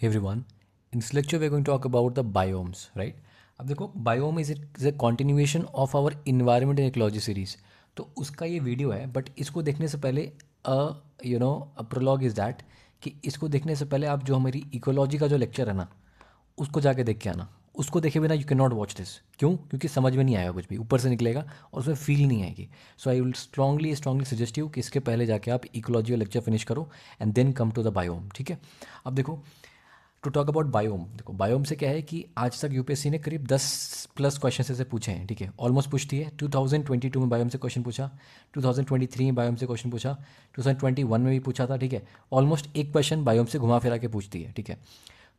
Hey everyone, in this lecture we're going to talk about the biomes, right? अब देखो biome is a continuation of our environment and ecology series. तो उसका ये video है, but इसको देखने से पहले अ प्रोलॉग इज़ दैट कि इसको देखने से पहले आप जो हमारी इकोलॉजी का जो लेक्चर है ना, उसको जाके देख के आना। उसको देखे बिना you can not watch this. क्यों? क्योंकि समझ में नहीं आएगा, कुछ भी ऊपर से निकलेगा और उसमें फील नहीं आएगी। So I will strongly suggest you कि इसके पहले जाके आप इकोलॉजी का लेक्चर फिनिश करो and then come to the biome. ठीक है? अब देखो, टू टॉक अबाउट बायोम, देखो बायोम से क्या है कि आज तक यूपीएससी ने करीब 10+ क्वेश्चन ऐसे पूछे हैं। ठीक है, ऑलमोस्ट पूछती है। 2022 में बायोम से क्वेश्चन पूछा, 2023 में बायोम से क्वेश्चन पूछा, 2021 में भी पूछा था। ठीक है, ऑलमोस्ट एक क्वेश्चन बायोम से घुमा फिरा के पूछती है। ठीक है,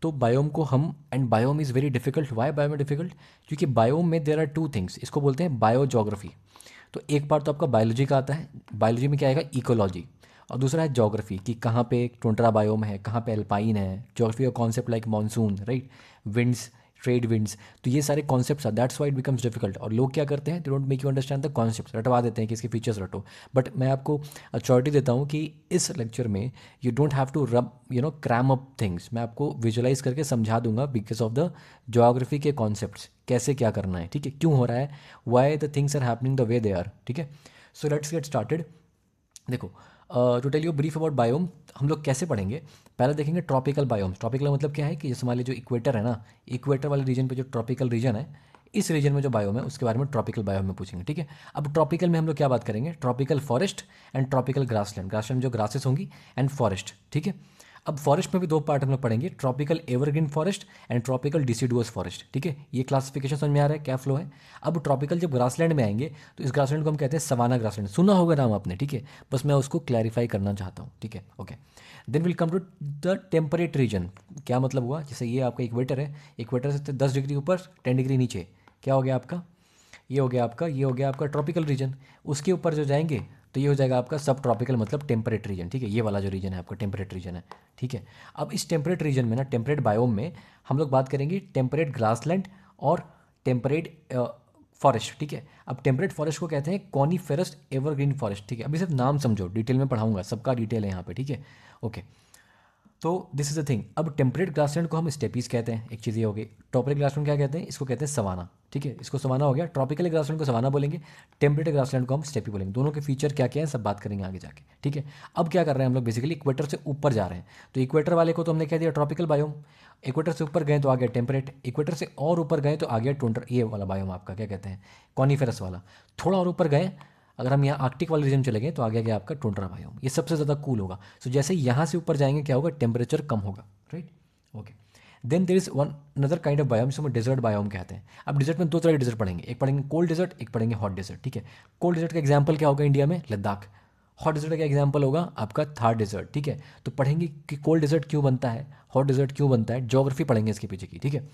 तो बायोम को हम, and biome is very difficult. Why biome में डिफिकल्ट? क्योंकि बायोम में देर आर टू थिंग्स, इसको बोलते हैं बायो जोग्राफी। तो एक पार्ट तो आपका बायोलॉजी का आता है, बायोलॉजी में क्या आएगा? इकोलॉजी। और दूसरा है जोग्राफी कि कहाँ पे टुंड्रा बायोम है, कहाँ पे अल्पाइन है। जोग्राफी का concept like monsoon, right, winds, trade winds. तो ये सारे concepts are, that's why it becomes difficult. और लोग क्या करते हैं, they don't make you understand the concept, रटवा देते हैं कि इसके फीचर्स रटो। बट मैं आपको अचॉरिटी देता हूँ कि इस लेक्चर में you don't have to rub cram up things. मैं आपको विजुअलाइज करके समझा दूंगा बिकॉज ऑफ द जोग्राफी के कॉन्सेप्ट्स, कैसे क्या करना है। ठीक है, क्यों हो रहा है, why the things are happening the way they are. ठीक है, सो लेट्स गेट स्टार्टेड। देखो, to tell you brief about biome, हम लोग कैसे पढ़ेंगे? पहले देखेंगे ट्रॉपिकल बायोम्स। ट्रॉपिकल मतलब क्या है कि जैसे मान लीजिए जो इक्वेटर है ना, इक्वेटर वाले रीजन पे जो ट्रॉपिकल रीजन है, इस रीजन में जो बायोम है उसके बारे में ट्रॉपिकल बायोम में पूछेंगे। ठीक है, अब ट्रॉपिकल में हम लोग क्या बात करेंगे? Tropical forest and tropical grassland. Grassland जो ग्रासेस होंगी एंड फॉरेस्ट। ठीक है, अब फॉरेस्ट में भी दो पार्ट हम लोग पढ़ेंगे, tropical evergreen forest and tropical deciduous forest. ठीक है, ये क्लासिफिकेशन समझ में आ रहा है, क्या फ्लो है। अब ट्रॉपिकल जब ग्रासलैंड में आएंगे तो इस ग्रासलैंड को हम कहते हैं सवाना ग्रासलैंड। सुना होगा नाम आपने, ठीक है, बस मैं उसको क्लैरिफाई करना चाहता हूँ। ठीक है, okay. Then will come to the temperate region. क्या मतलब हुआ? जैसे ये आपका इक्वेटर है, इक्वेटर से 10 डिग्री ऊपर 10 डिग्री नीचे, क्या हो गया आपका? ये हो गया आपका, ये हो गया आपका ट्रॉपिकल रीजन। उसके ऊपर जो जाएंगे तो ये हो जाएगा आपका सब ट्रॉपिकल, मतलब टेम्परेट रीजन। ठीक है, ये वाला जो रीजन है आपका टेम्परेट रीजन है। ठीक है, अब इस टेम्परेट रीजन में ना, टेम्परेट बायोम में हम लोग बात करेंगे टेम्परेट ग्रासलैंड और टेम्परेट फॉरेस्ट। ठीक है, अब टेम्परेट फॉरेस्ट को कहते हैं कॉनीफेरस एवरग्रीन फॉरेस्ट। ठीक है, अभी सिर्फ नाम समझो, डिटेल में पढ़ाऊंगा, सबका डिटेल है यहाँ पे। ठीक है, ओके। तो दिस इज द थिंग। अब टेम्परेट ग्रासलैंड को हम स्टेपीज कहते हैं, एक चीज़ ये हो गई। ट्रॉपिकल ग्रासलैंड क्या कहते हैं? इसको कहते हैं सवाना। ठीक है, इसको सवाना हो गया। ट्रॉपिकल ग्रासलैंड को सवाना बोलेंगे, टेम्परेट ग्रासलैंड को हम स्टेपी बोलेंगे। दोनों के फीचर क्या क्या है सब बात करेंगे आगे जाके। ठीक है, अब क्या कर रहे हैं हम लोग? बेसिकली इक्वेटर से ऊपर जा रहे हैं। तो इक्वेटर वाले को तो हमने कह दिया ट्रॉपिकल बायोम, इक्वेटर से ऊपर गए तो आ गया टेम्परेट, इक्वेटर से और ऊपर गए तो आ गया टुंड्रा, ये वाला बायोम आपका क्या कहते हैं? कॉनीफेरस वाला। थोड़ा और ऊपर गए, अगर हम यहाँ आर्कटिक वाले रीजन चले गए तो आगे गया आपका टुंड्रा बायोम, ये सबसे ज़्यादा कूल होगा। सो जैसे यहाँ से ऊपर जाएंगे क्या होगा? टेम्परेचर कम होगा, right, okay. Then there is one another kind of biome, जिसको हम डेजर्ट बायोम कहते हैं। अब डेजर्ट में दो तरह के डेजर्ट पढ़ेंगे, एक पढ़ेंगे कोल्ड डेजर्ट, एक पढ़ेंगे हॉट डेजर्ट। ठीक है, कोल्ड डेजर्ट का एग्जाम्पल क्या होगा इंडिया में? लद्दाख। हॉट डेजर्ट का एग्जाम्पल होगा आपका थार डेजर्ट। ठीक है, तो पढ़ेंगे कि कोल्ड डेजर्ट क्यों बनता है, हॉट डेजर्ट क्यों बनता है, ज्योग्राफी पढ़ेंगे इसके पीछे की। ठीक है,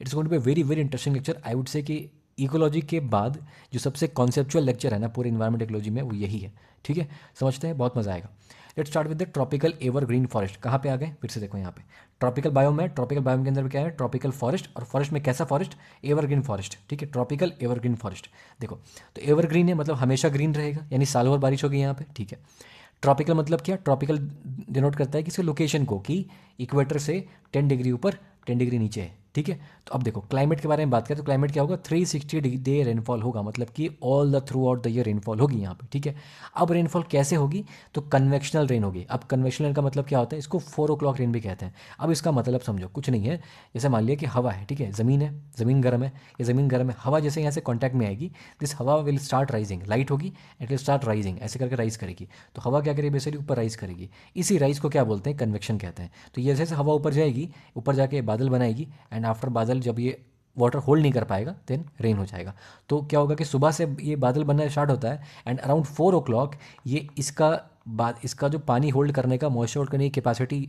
it's going to be very very interesting lecture. I would say कि इकोलॉजी के बाद जो सबसे कॉन्सेप्चुअल लेक्चर है ना पूरे इन्वायरमेंट इकोलॉजी में, वो यही है। ठीक है, समझते हैं, बहुत मजा आएगा। Let's start with the tropical evergreen forest. कहाँ पे आ गए? फिर से देखो यहाँ पे ट्रॉपिकल बायोम है, ट्रॉपिकल बायोम के अंदर भी क्या है? Tropical forest. और फॉरेस्ट में कैसा फॉरेस्ट? Evergreen forest. ठीक है, ट्रॉपिकल एवरग्रीन फॉरेस्ट। देखो, तो एवरग्रीन है मतलब हमेशा ग्रीन रहेगा, यानी साल भर बारिश होगी यहाँ पे। ठीक है, ट्रॉपिकल मतलब क्या? ट्रॉपिकल डिनोट करता है किसी लोकेशन को, कि इक्वेटर से 10 डिग्री ऊपर 10 डिग्री नीचे है। ठीक है, तो अब देखो क्लाइमेट के बारे में बात करें तो क्लाइमेट क्या होगा? 360 डे रेनफॉल होगा, मतलब कि all the through out the year rainfall होगी यहाँ पे। ठीक है, अब रेनफॉल कैसे होगी? तो कन्वेक्शनल रेन होगी। अब कन्वेक्शनल का मतलब क्या होता है? इसको 4 o'clock रेन भी कहते हैं। अब इसका मतलब समझो, कुछ नहीं है, जैसे मान लिया कि हवा है, ठीक है, ज़मीन है, ज़मीन गर्म है, ये ज़मीन गर्म है, हवा जैसे यहाँ से कॉन्टैक्ट में आएगी, दिस हवा विल स्टार्ट राइजिंग, लाइट होगी, इट विल स्टार्ट राइजिंग, ऐसे करके राइज करेगी। तो हवा क्या करेगी? बेसिकली ऊपर राइज करेगी। इसी राइज को क्या बोलते हैं? कन्वेक्शन कहते हैं। तो ये जैसे हवा ऊपर जाएगी, ऊपर जाके बादल बनाएगी, एंड आफ्टर बादल जब ये वाटर होल्ड नहीं कर पाएगा देन रेन हो जाएगा। तो क्या होगा कि सुबह से ये बादल बनना स्टार्ट होता है, एंड अराउंड 4 o'clock ये इसका जो पानी होल्ड करने का, मॉइस्चर होल्ड करने की कैपेसिटी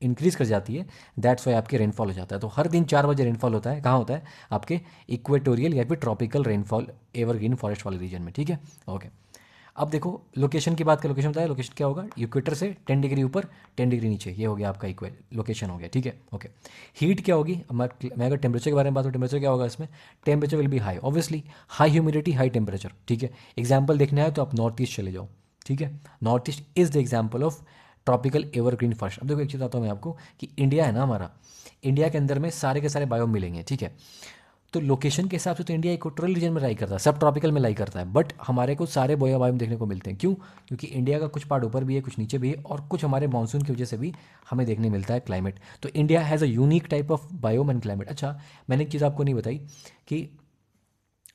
इंक्रीज़ कर जाती है। दैट्स वाई आपके रेनफॉल हो जाता है। तो हर दिन 4 बजे रेनफॉल होता है, कहाँ होता है? आपके इक्वेटोरियल या फिर ट्रॉपिकल रेनफॉल एवरग्रीन फॉरेस्ट वाले रीजन में। ठीक है, ओके। अब देखो लोकेशन की बात करें, लोकेशन बताया, लोकेशन क्या होगा? इक्वेटर से 10 डिग्री ऊपर 10 डिग्री नीचे, ये हो गया आपका इक्वे लोकेशन हो गया। ठीक है, ओके। हीट क्या होगी? मैं अगर टेम्परेचर के बारे में बात करूँ, टेम्परेचर क्या होगा इसमें? Temperature will be high, obviously, high humidity high temperature. ठीक है, एग्जाम्पल देखना है तो आप नॉर्थ ईस्ट चले जाओ। ठीक है, north east is the example of tropical evergreen forest. अब देखो एक चीज़ बताता हूँ मैं आपको कि इंडिया है ना हमारा, इंडिया के अंदर में सारे के सारे बायोम मिलेंगे, ठीक है। तो लोकेशन के हिसाब से तो इंडिया इक्वेटोरियल रीजन में लाई करता है, सब ट्रॉपिकल में लाई करता है, बट हमारे को सारे बोया बायोम देखने को मिलते हैं। क्यों? क्योंकि इंडिया का कुछ पार्ट ऊपर भी है, कुछ नीचे भी है, और कुछ हमारे मानसून की वजह से भी हमें देखने मिलता है क्लाइमेट। तो India has a unique type of biome and climate. अच्छा, मैंने एक चीज़ आपको नहीं बताई कि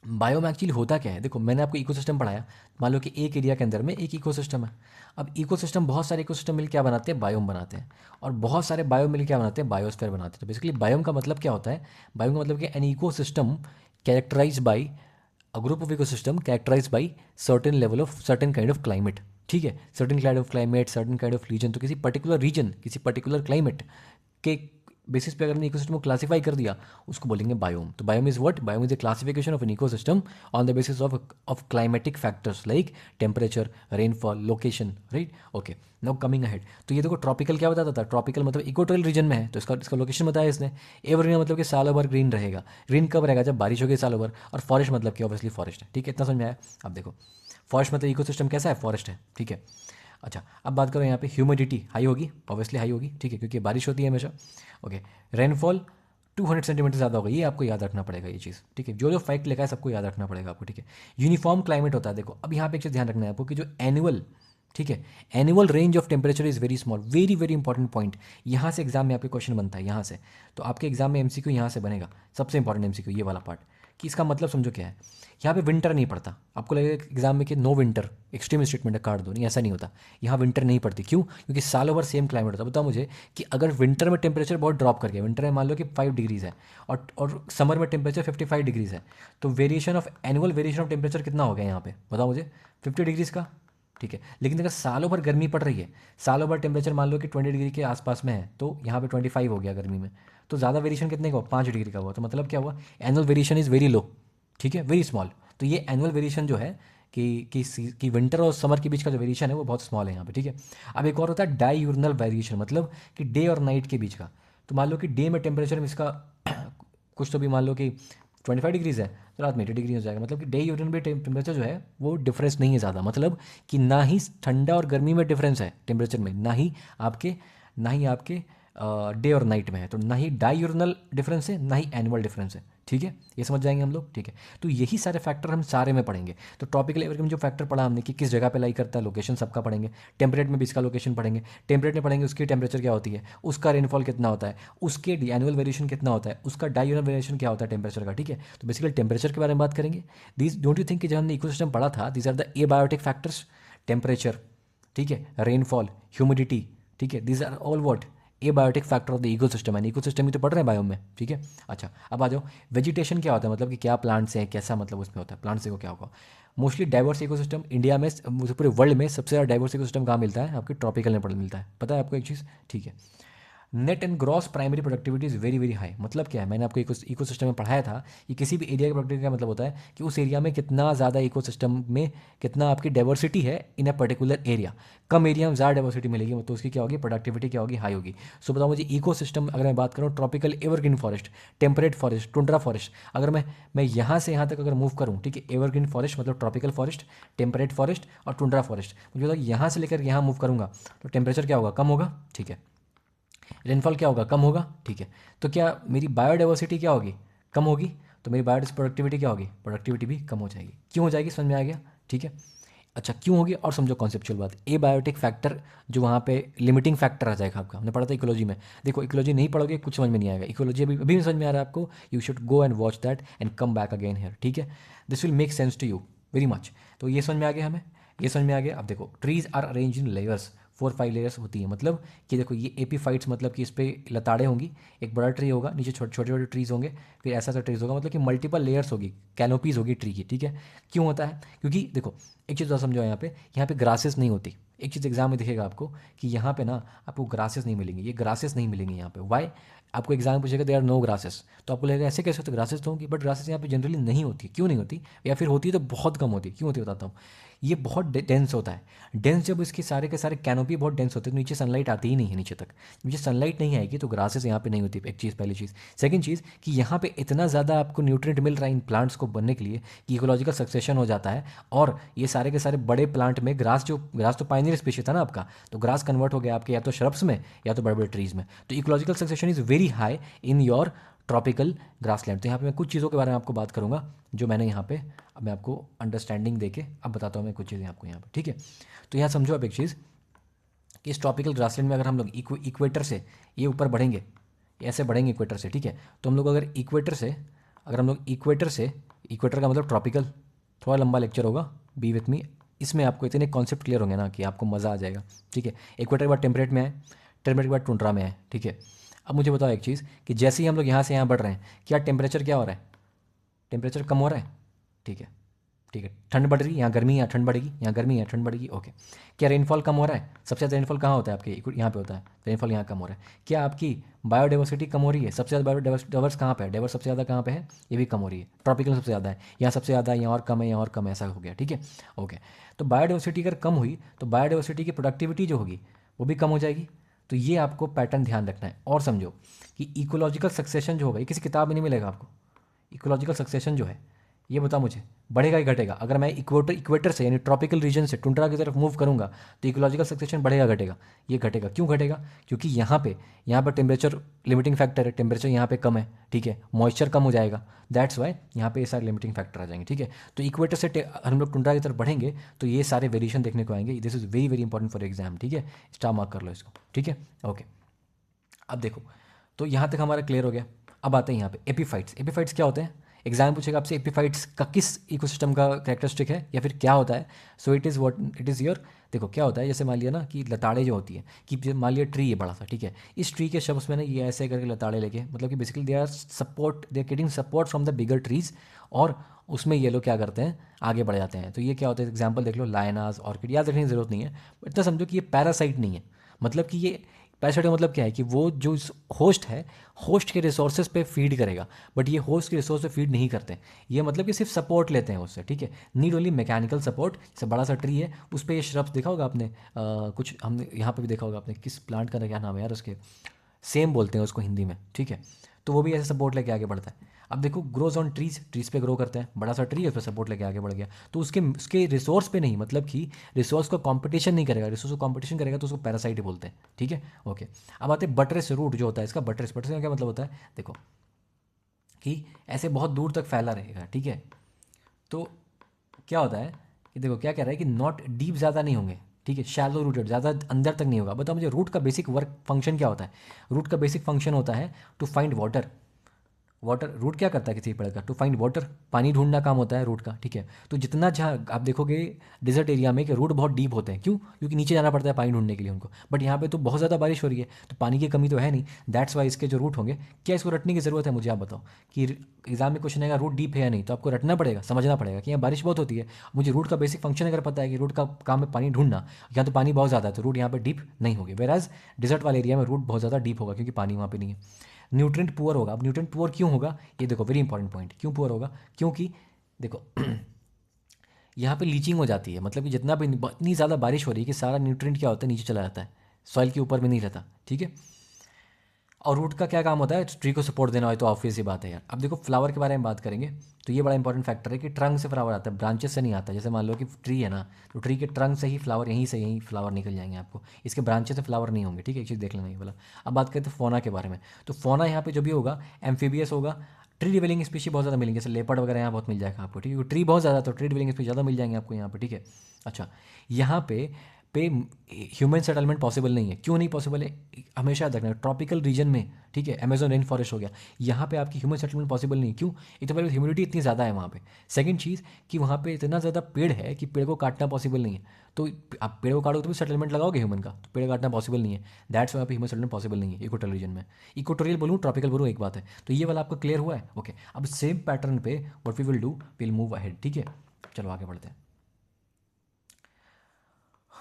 बायोम एक्चुअली होता क्या है। देखो मैंने आपको इकोसिस्टम पढ़ाया, मान लो कि एक एरिया के अंदर में एक इकोसिस्टम है। अब इकोसिस्टम, बहुत सारे इकोसिस्टम मिल क्या बनाते हैं, बायोम बनाते हैं, और बहुत सारे बायोम मिल क्या बनाते हैं, बायोस्फीयर बनाते हैं। तो बेसिकली बायोम का मतलब क्या होता है, बायोम का मतलब कि an ecosystem characterise by a group of ecosystem characterise by certain level of certain kind of climate, ठीक है, certain kind of climate, certain kind of region. तो किसी पर्टिकुलर रीजन, किसी पर्टिकुलर क्लाइमेट के बेसिस पे अगर हमने इकोसिस्टम को क्लासिफाई कर दिया, उसको बोलेंगे बायोम। तो biome is what, biome is the classification of an ecosystem on the basis of climatic factors like temperature, rainfall, location, right. Okay, now coming ahead. तो ये देखो ट्रॉपिकल क्या बताता था, ट्रॉपिकल मतलब इक्वेटोरियल रीजन में है, तो इसका इसका लोकेशन बताया इसने। एवरग्रीन मतलब कि सालों भर ग्रीन रहेगा। ग्रीन कब रहेगा, जब बारिश होगी सालों भर। और फॉरेस्ट मतलब कि ऑब्वियसली फॉरेस्ट है, ठीक है, इतना समझ में आया। अब देखो फॉरेस्ट मतलब इकोसिस्टम कैसा है, फॉरेस्ट है, ठीक है। अच्छा, अब बात करो यहाँ पे ह्यूमिडिटी हाई होगी, ऑब्वियसली हाई होगी, ठीक है, क्योंकि बारिश होती है हमेशा। ओके, रेनफॉल 200 सेंटीमीटर ज़्यादा होगा, ये आपको याद रखना पड़ेगा ये चीज़, ठीक है। जो जो फैक्ट लिखा है सबको याद रखना पड़ेगा आपको, ठीक है। यूनिफॉर्म क्लाइमेट होता है। देखो अब यहाँ पे एक चीज़ ध्यान रखना है आपको कि जो एनुअल, ठीक है, annual range of temperature is very small, very very important point. यहाँ से एग्जाम में आपके क्वेश्चन बनता है, यहाँ से। तो आपके एग्जाम में एमसीक्यू यहाँ से बनेगा, सबसे इंपॉर्टेंट एमसीक्यू ये वाला पार्ट, कि इसका मतलब समझो क्या है। यहाँ पे विंटर नहीं पड़ता, आपको लगेगा एग्जाम में कि नो विंटर, एक्सट्रीम स्टेटमेंट है, काट दो, नहीं ऐसा नहीं होता। यहाँ विंटर नहीं पड़ती, क्यों? क्योंकि साल ओवर सेम क्लाइमेट होता है। बताओ मुझे कि अगर विंटर में टेम्परेचर बहुत ड्रॉप कर गया, विंटर में मान लो कि 5 डिग्रीज़ है, और समर में टेम्परेचर 55 डिग्रीज़ है, तो variation of annual variation of temperature कितना हो गया यहाँ पे, बताओ मुझे, 50 डिग्रीज़ का, ठीक है। लेकिन अगर सालों भर गर्मी पड़ रही है, सालों भर टेम्परेचर मान लो कि 20 डिग्री के आसपास में है, तो यहाँ पे 25 हो गया गर्मी में, तो ज़्यादा वेरिएशन कितने का हुआ, 5 डिग्री का हुआ। तो मतलब क्या हुआ, annual variation is very low, ठीक है, वेरी स्मॉल। तो ये एनुअल वेरिएशन जो है कि विंटर और समर के बीच का जो वेरिएशन है वो बहुत स्मॉल है यहाँ पे, ठीक है। अब एक और होता है डाईयूर्नल वेरिएशन, मतलब कि डे और नाइट के बीच का। तो मान लो कि डे में टेम्परेचर में इसका कुछ तो भी मान लो कि 25 डिग्रीज़ है, तो रात में 80 डिग्री हो जाएगा। मतलब कि डे यूरिन भी टेम्परेचर जो है वो डिफरेंस नहीं है ज़्यादा, मतलब कि ना ही ठंडा और गर्मी में डिफरेंस है टेम्परेचर में, ना ही आपके डे और नाइट में है। तो ना ही डाईयूरिनल डिफरेंस है, ना ही एनुअल डिफरेंस है, ठीक है, ये समझ जाएंगे हम लोग, ठीक है। तो यही सारे फैक्टर हम सारे में पढ़ेंगे। तो ट्रॉपिकल एवरग्रीन में जो फैक्टर पढ़ा हमने कि किस जगह पे लाई करता है, लोकेशन सबका पढ़ेंगे। टेम्परेट में भी इसका लोकेशन पढ़ेंगे, टेम्परेट में पढ़ेंगे उसकी टेम्परेचर क्या होती है, उसका रेनफॉल कितना होता है, उसके एनुअल वेरिएशन कितना होता है, उसका डाईयूरिनल वेरिएशन क्या होता है टेम्परेचर का, ठीक है। तो बेसिकली टेम्परेचर के बारे में बात करेंगे। दीज डोंट यू थिंक कि जब हमने इकोसिस्टम पढ़ा था, these are the abiotic factors, temperature, ठीक है, रेनफॉल, ह्यूमिडिटी, ठीक है, these are all what, abiotic factor of the ecosystem. And ecosystem ही तो पढ़ रहे हैं बायो में, ठीक है। अच्छा, अब आ जाओ वेजिटेशन क्या होता है, मतलब कि क्या प्लांट्स हैं, कैसा मतलब उसमें होता है, प्लांट्स को क्या होगा। मोस्टली डाइवर्स इकोसिस्टम इंडिया में, पूरे वर्ल्ड में सबसे ज़्यादा डाइवर्स इकोसिस्टम कहाँ मिलता है, आपके ट्रॉपिकल में मिलता है। पता है आपको एक चीज़, ठीक है। Net and gross primary productivity is very very high. मतलब क्या है, मैंने आपको इकोसिस्टम में पढ़ाया था कि किसी भी एरिया की प्रोडक्टिविटी का मतलब होता है कि उस एरिया में कितना ज़्यादा इकोसिस्टम में कितना आपकी डाइवर्सिटी है इन अ पर्टिकुलर एरिया। कम एरिया में ज़्यादा डाइवर्सिटी मिलेगी, तो उसकी क्या होगी, प्रोडक्टिविटी क्या होगी, हाई होगी। सो बताओ मुझे इकोसिस्टम, अगर मैं बात करूँ tropical evergreen forest, temperate forest, tundra forest, अगर मैं यहाँ से यहाँ तक अगर मूव करूँ, ठीक है, एवरग्रीन फॉरेस्ट मतलब ट्रॉपिकल फॉरेस्ट, टेम्परेट फॉरेस्ट और टुंड्रा फॉरेस्ट, मुझे बताओ यहाँ से लेकर यहाँ मूव करूँगा तो टेम्परेचर क्या होगा, कम होगा, ठीक है। रेनफॉल क्या होगा, कम होगा, ठीक है। तो क्या मेरी बायोडाइवर्सिटी क्या होगी, कम होगी, तो मेरी बायो प्रोडक्टिविटी क्या होगी, प्रोडक्टिविटी भी कम हो जाएगी। क्यों हो जाएगी, समझ में आ गया, ठीक है। अच्छा, क्यों होगी, और समझो कॉन्सेप्चुअल बात, ए बायोटिक फैक्टर जो वहाँ पे लिमिटिंग फैक्टर आ जाएगा आपका, हमने पढ़ा था इकोलॉजी में। देखो इकोलॉजी नहीं पढ़ोगे कुछ समझ में नहीं आएगा, इकोलॉजी अभी अभी भी समझ में आ रहा है आपको, you should go and watch that and come back again here, ठीक है। This will make sense to you very much. तो ये समझ में आ गया हमें, ये समझ में आ गया। अब देखो trees are arrange in layers, 4-5 layers होती है, मतलब कि देखो ये एपीफाइट्स, मतलब कि इस पर लताड़ें होंगी, एक बड़ा ट्री होगा, नीचे छोटे छोटे छोटे ट्रीज होंगे, फिर ऐसा ऐसा ट्रीज होगा, मतलब कि मल्टीपल लेयर्स होगी, कैनोपीज होगी ट्री की, ठीक है। क्यों होता है, क्योंकि देखो एक चीज़ और समझो, यहाँ पे ग्रासेस नहीं होती। एक चीज़ एग्जाम में दिखेगा आपको कि यहाँ पे ना आपको ग्रासेस नहीं मिलेंगी, ये ग्रासेस नहीं मिलेंगी यहाँ पे, वाई, आपको एग्जाम पूछेगा दे आर नो ग्रासेस, तो आपको लगेगा ऐसे कैसे होते, ग्रासेस तो होंगी, बट ग्रासेस यहाँ पे जनरली नहीं होती। क्यों नहीं होती, या फिर होती है तो बहुत कम होती है। क्यों होती है बताता हूँ। ये बहुत डेंस होता है। डेंस जब इसके सारे के सारे कैनोपी बहुत डेंस होते हैं तो नीचे सनलाइट आती ही नहीं है नीचे तक। नीचे सनलाइट नहीं आएगी तो ग्रासेस यहाँ पे नहीं होती, एक चीज़, पहली चीज़। सेकंड चीज़ कि यहाँ पे इतना ज़्यादा आपको न्यूट्रिएंट मिल रहा है इन प्लांट्स को बनने के लिए कि इकोलॉजिकल सक्सेशन हो जाता है। और ये सारे के सारे बड़े प्लांट में ग्रास तो पाइनियर स्पीशीज था ना आपका, तो ग्रास कन्वर्ट हो गया आपके या तो श्रब्स में या तो बड़े बड़े ट्रीज में। तो ecological succession is very high in your tropical grassland. तो यहाँ पे मैं कुछ चीज़ों के बारे में आपको बात करूँगा जो मैंने यहाँ पे, अब मैं आपको अंडरस्टैंडिंग देके अब बताता हूँ मैं कुछ चीज़ें आपको यहाँ पे, ठीक है। तो यहाँ समझो आप एक चीज़ कि इस ट्रॉपिकल ग्रासलैंड में अगर हम लोग इक्वेटर से ये ऊपर बढ़ेंगे, ऐसे बढ़ेंगे इक्वेटर से, ठीक है। तो हम लोग अगर इक्वेटर से, इक्वेटर का मतलब ट्रॉपिकल, थोड़ा लंबा लेक्चर होगा, बी विथ मी। इसमें आपको इतने कॉन्सेप्ट क्लियर होंगे ना कि आपको मज़ा आ जाएगा, ठीक है। इक्वेटर के बाद टेम्परेट में आए, टेम्परेट के बाद टुंड्रा में आए, ठीक है। अब मुझे बताओ एक चीज़ कि जैसे ही हम लोग यहाँ से यहाँ बढ़ रहे हैं, क्या टेम्परेचर क्या हो रहा है, टेम्परेचर कम हो रहा है, ठीक है। ठीक है, ठंड बढ़ रही है, यहाँ गर्मी, यहाँ ठंड बढ़ेगी, यहाँ गर्मी, यहाँ ठंड बढ़ेगी, ओके। क्या रेनफॉल कम हो रहा है, सबसे ज़्यादा रेनफॉल कहाँ होता है आपके, यहाँ पे होता है, रेनफॉल यहाँ कम हो रहा है। क्या आपकी बायोडाइवर्सिटी कम हो रही है, सबसे ज़्यादा बायोडाइवर्स कहाँ पे है, डाइवर्स सबसे ज़्यादा कहाँ पे है, ये भी कम हो रही है। ट्रॉपिकल सबसे ज़्यादा है, यहाँ सबसे ज़्यादा है, यहाँ और कम है, यहाँ और कम है, ऐसा हो गया, ठीक है, ओके। तो बायोडाइवर्सिटी अगर कम हुई तो बायोडाइवर्सिटी की प्रोडक्टिविटी जो होगी वो भी कम हो जाएगी। तो ये आपको पैटर्न ध्यान रखना है। और समझो कि इकोलॉजिकल सक्सेशन जो होगा ये किसी किताब में नहीं मिलेगा आपको। इकोलॉजिकल सक्सेशन जो है, ये बताओ मुझे, बढ़ेगा ही घटेगा। अगर मैं इक्वेटर से यानी ट्रॉपिकल रीजन से टुंड्रा की तरफ मूव करूंगा तो इकोलॉजिकल सक्सेशन बढ़ेगा घटेगा, ये घटेगा। क्यों घटेगा, क्योंकि यहाँ पर टेम्परेचर लिमिटिंग फैक्टर है, टेम्परेचर यहाँ पे कम है, ठीक है, मॉइस्चर कम हो जाएगा, दैट्स वाई यहाँ पे ये सारे लिमिटिंग फैक्टर आ जाएंगे, ठीक है। तो इक्वेटर से हम लोग टुंड्रा की तरफ बढ़ेंगे तो ये सारे वेरिएशन देखने को आएंगे। This is very very important for exam, ठीक है, स्टार मार्क कर लो इसको, ठीक है, ओके। अब देखो, तो यहाँ तक हमारा क्लियर हो गया। अब आते हैं यहाँ पे एपीफाइट्स। एपीफाइट्स क्या होते हैं, एग्जाम पूछेगा आपसे एपीफाइट्स का किस इकोसिस्टम का कैरेक्टरिस्टिक है या फिर क्या होता है। So it is what it is your, देखो क्या होता है, जैसे मान लिया ना कि लताड़े जो होती है, कि मान लिया ट्री है बड़ा सा, ठीक है, इस ट्री के शब्द मैंने ये ऐसे करके लताड़े लेके, मतलब कि basically they are getting support from the bigger trees, और उसमें ये लोग क्या करते हैं, आगे बढ़ जाते हैं। तो ये क्या होता है, एग्जाम्पल देख लो, लायनास, ऑर्किड, याद रखने की जरूरत नहीं है, इतना समझो कि ये पैरासाइट नहीं है। मतलब कि ये पैरासाइट का मतलब क्या है कि वो जो होस्ट है, होस्ट के रिसोर्सेज पे फीड करेगा, बट ये होस्ट के रिसोर्स पे फीड नहीं करते। ये मतलब कि सिर्फ सपोर्ट लेते हैं उससे, ठीक है, नीड ओनली मैकेनिकल सपोर्ट। जैसे बड़ा सा ट्री है उस पर ये श्रब्स देखा होगा आपने, कुछ हमने यहाँ पे भी देखा होगा आपने, किस प्लांट का क्या नाम है यार उसके, सेम बोलते हैं उसको हिंदी में, ठीक है। तो वो भी ऐसे सपोर्ट लेके आगे बढ़ता है। अब देखो, ग्रोज ऑन ट्रीज, ट्रीज पे ग्रो करते हैं, बड़ा सा ट्री है उस पर सपोर्ट लेके आगे बढ़ गया, तो उसके रिसोर्स पे नहीं, मतलब कि रिसोर्स को कंपटीशन नहीं करेगा, रिसोर्स को कंपटीशन करेगा तो उसको पैरासाइट बोलते हैं, ठीक है, ओके। अब आते हैं बटरेस रूट जो होता है इसका, बटरेस बटरेस का क्या मतलब होता है, देखो कि ऐसे बहुत दूर तक फैला रहेगा, ठीक है। तो क्या होता है कि देखो क्या कह रहा है कि नॉट डीप ज़्यादा नहीं होंगे, ठीक है, शैलो रूटेड, ज़्यादा अंदर तक नहीं होगा। बताओ मुझे रूट का बेसिक वर्क फंक्शन क्या होता है। रूट का बेसिक फंक्शन होता है to find water. Water, root क्या करता है किसी पेड़ का, टू फाइंड वाटर, पानी ढूंढना काम होता है रूट का, ठीक है। तो जितना जहाँ आप देखोगे डिजर्ट एरिया में कि रूट बहुत डीप होते हैं, क्यों, क्योंकि नीचे जाना पड़ता है पानी ढूंढने के लिए उनको। बट यहाँ पे तो बहुत ज़्यादा बारिश हो रही है तो पानी की कमी तो है नहीं, दैट्स वाई इसके जो रूट होंगे। क्या इसको रटने की ज़रूरत है, मुझे आप बताओ कि एग्जाम में क्वेश्चन आएगा रूट डीप है या नहीं, तो आपको रटना पड़ेगा, समझना पड़ेगा कि यहाँ बारिश बहुत होती है। मुझे रूट का बेसिक फंक्शन अगर पता है कि रूट का काम है पानी ढूंढना, यहाँ तो पानी बहुत ज़्यादा है तो रूट यहाँ पर डीप नहीं होगी, वेर एज डिजर्ट वाले एरिया में रूट बहुत ज़्यादा डीप होगा क्योंकि पानी वहाँ पे नहीं है। न्यूट्रेंट पुअर होगा। अब न्यूट्रेंट पुअर क्यों होगा, ये देखो वेरी इंपॉर्टेंट पॉइंट, क्यों पुअर होगा, क्योंकि देखो यहाँ पे लीचिंग हो जाती है, मतलब कि जितना भी इतनी ज़्यादा बारिश हो रही है कि सारा न्यूट्रेंट क्या होता है, नीचे चला जाता है, सॉइल के ऊपर में नहीं रहता, ठीक है। और रूट का क्या काम होता है, ट्री को सपोर्ट देना हो, तो ऑब्वियस ही बात है यार। अब देखो फ्लावर के बारे में बात करेंगे तो ये बड़ा इंपॉर्टेंट फैक्टर है कि ट्रंक से फ्लावर आता है, ब्रांचेस से नहीं आता। जैसे मान लो कि ट्री है ना, तो ट्री के ट्रंक से ही फ्लावर, यहीं से यहीं फ्लावर निकल जाएंगे आपको, इसके ब्रांचेस से फ्लावर नहीं होंगे, ठीक है, एक चीज़ देख लेना ये वाला। अब बात करते हैं फोना के बारे में। तो फोना यहाँ पे जो भी होगा एम्फीबियस होगा, ट्री डिवेलिंग स्पीशी बहुत ज़्यादा मिलेंगे, जैसे लेपर्ड वगैरह यहाँ बहुत मिल जाएगा आपको, ठीक है, ट्री बहुत ज़्यादा तो ट्री डिवेलिंग स्पीशी ज़्यादा मिल जाएंगे आपको यहाँ पे, ठीक है। अच्छा, यहाँ पे ह्यूमन सेटलमेंट पॉसिबल नहीं है। क्यों नहीं पॉसिबल है, हमेशा याद रखना, ट्रॉपिकल रीजन में, ठीक है, अमेजोन रेन फॉरेस्ट हो गया, यहाँ पे आपकी ह्यूमन सेटलमेंट पॉसिबल नहीं। क्यों, एक तो पहले ह्यूमिडिटी इतनी ज़्यादा है वहाँ पे, सेकंड चीज़ कि वहाँ पे इतना ज़्यादा पेड़ है कि पेड़ को काटना पॉसिबल नहीं है। तो आप पेड़ को काटोगे तो भी सेटलमेंट लगाओगे ह्यूमन का, तो पेड़ काटना पॉसिबल नहीं है, दैट्स वहाँ पे ह्यूमन सेटलमेंट पॉसिबल नहीं है इक्वेटोरियल रीजन में। इक्वेटोरियल बोलूँ ट्रॉपिकल बोलूँ एक बात है। तो ये वाला आपको क्लियर हुआ है, ओके। अब सेम पैटर्न पे what we will do, will move ahead, ठीक है, चलो आगे बढ़ते हैं।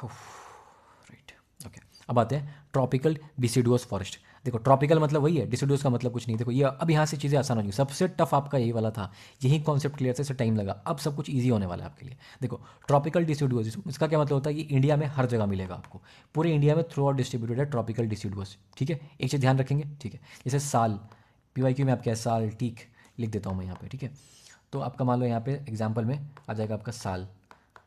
Right, okay. अब आते हैं ट्रॉपिकल डिसिडुअस फॉरेस्ट। देखो ट्रॉपिकल मतलब वही है, डिसिडुअस का मतलब कुछ नहीं। देखो ये अब यहाँ से चीज़ें आसान हो गई, सबसे टफ आपका यही वाला था, यही कॉन्सेप्ट क्लियर से टाइम लगा, अब सब कुछ ईजी होने वाला है आपके लिए। देखो ट्रॉपिकल डिसिडुअस, इसका क्या मतलब होता है, ये इंडिया में हर जगह मिलेगा आपको, पूरे इंडिया में थ्रू आउट डिस्ट्रीब्यूटेड है ट्रॉपिकल डिसिडुअस, ठीक है। एक चीज़ ध्यान रखेंगे, ठीक है, जैसे साल, PYQ में आपका साल टीक लिख देता हूँ मैं यहाँ पे, ठीक है। तो आपका मान लो यहाँ पे एग्जाम्पल में आ जाएगा आपका साल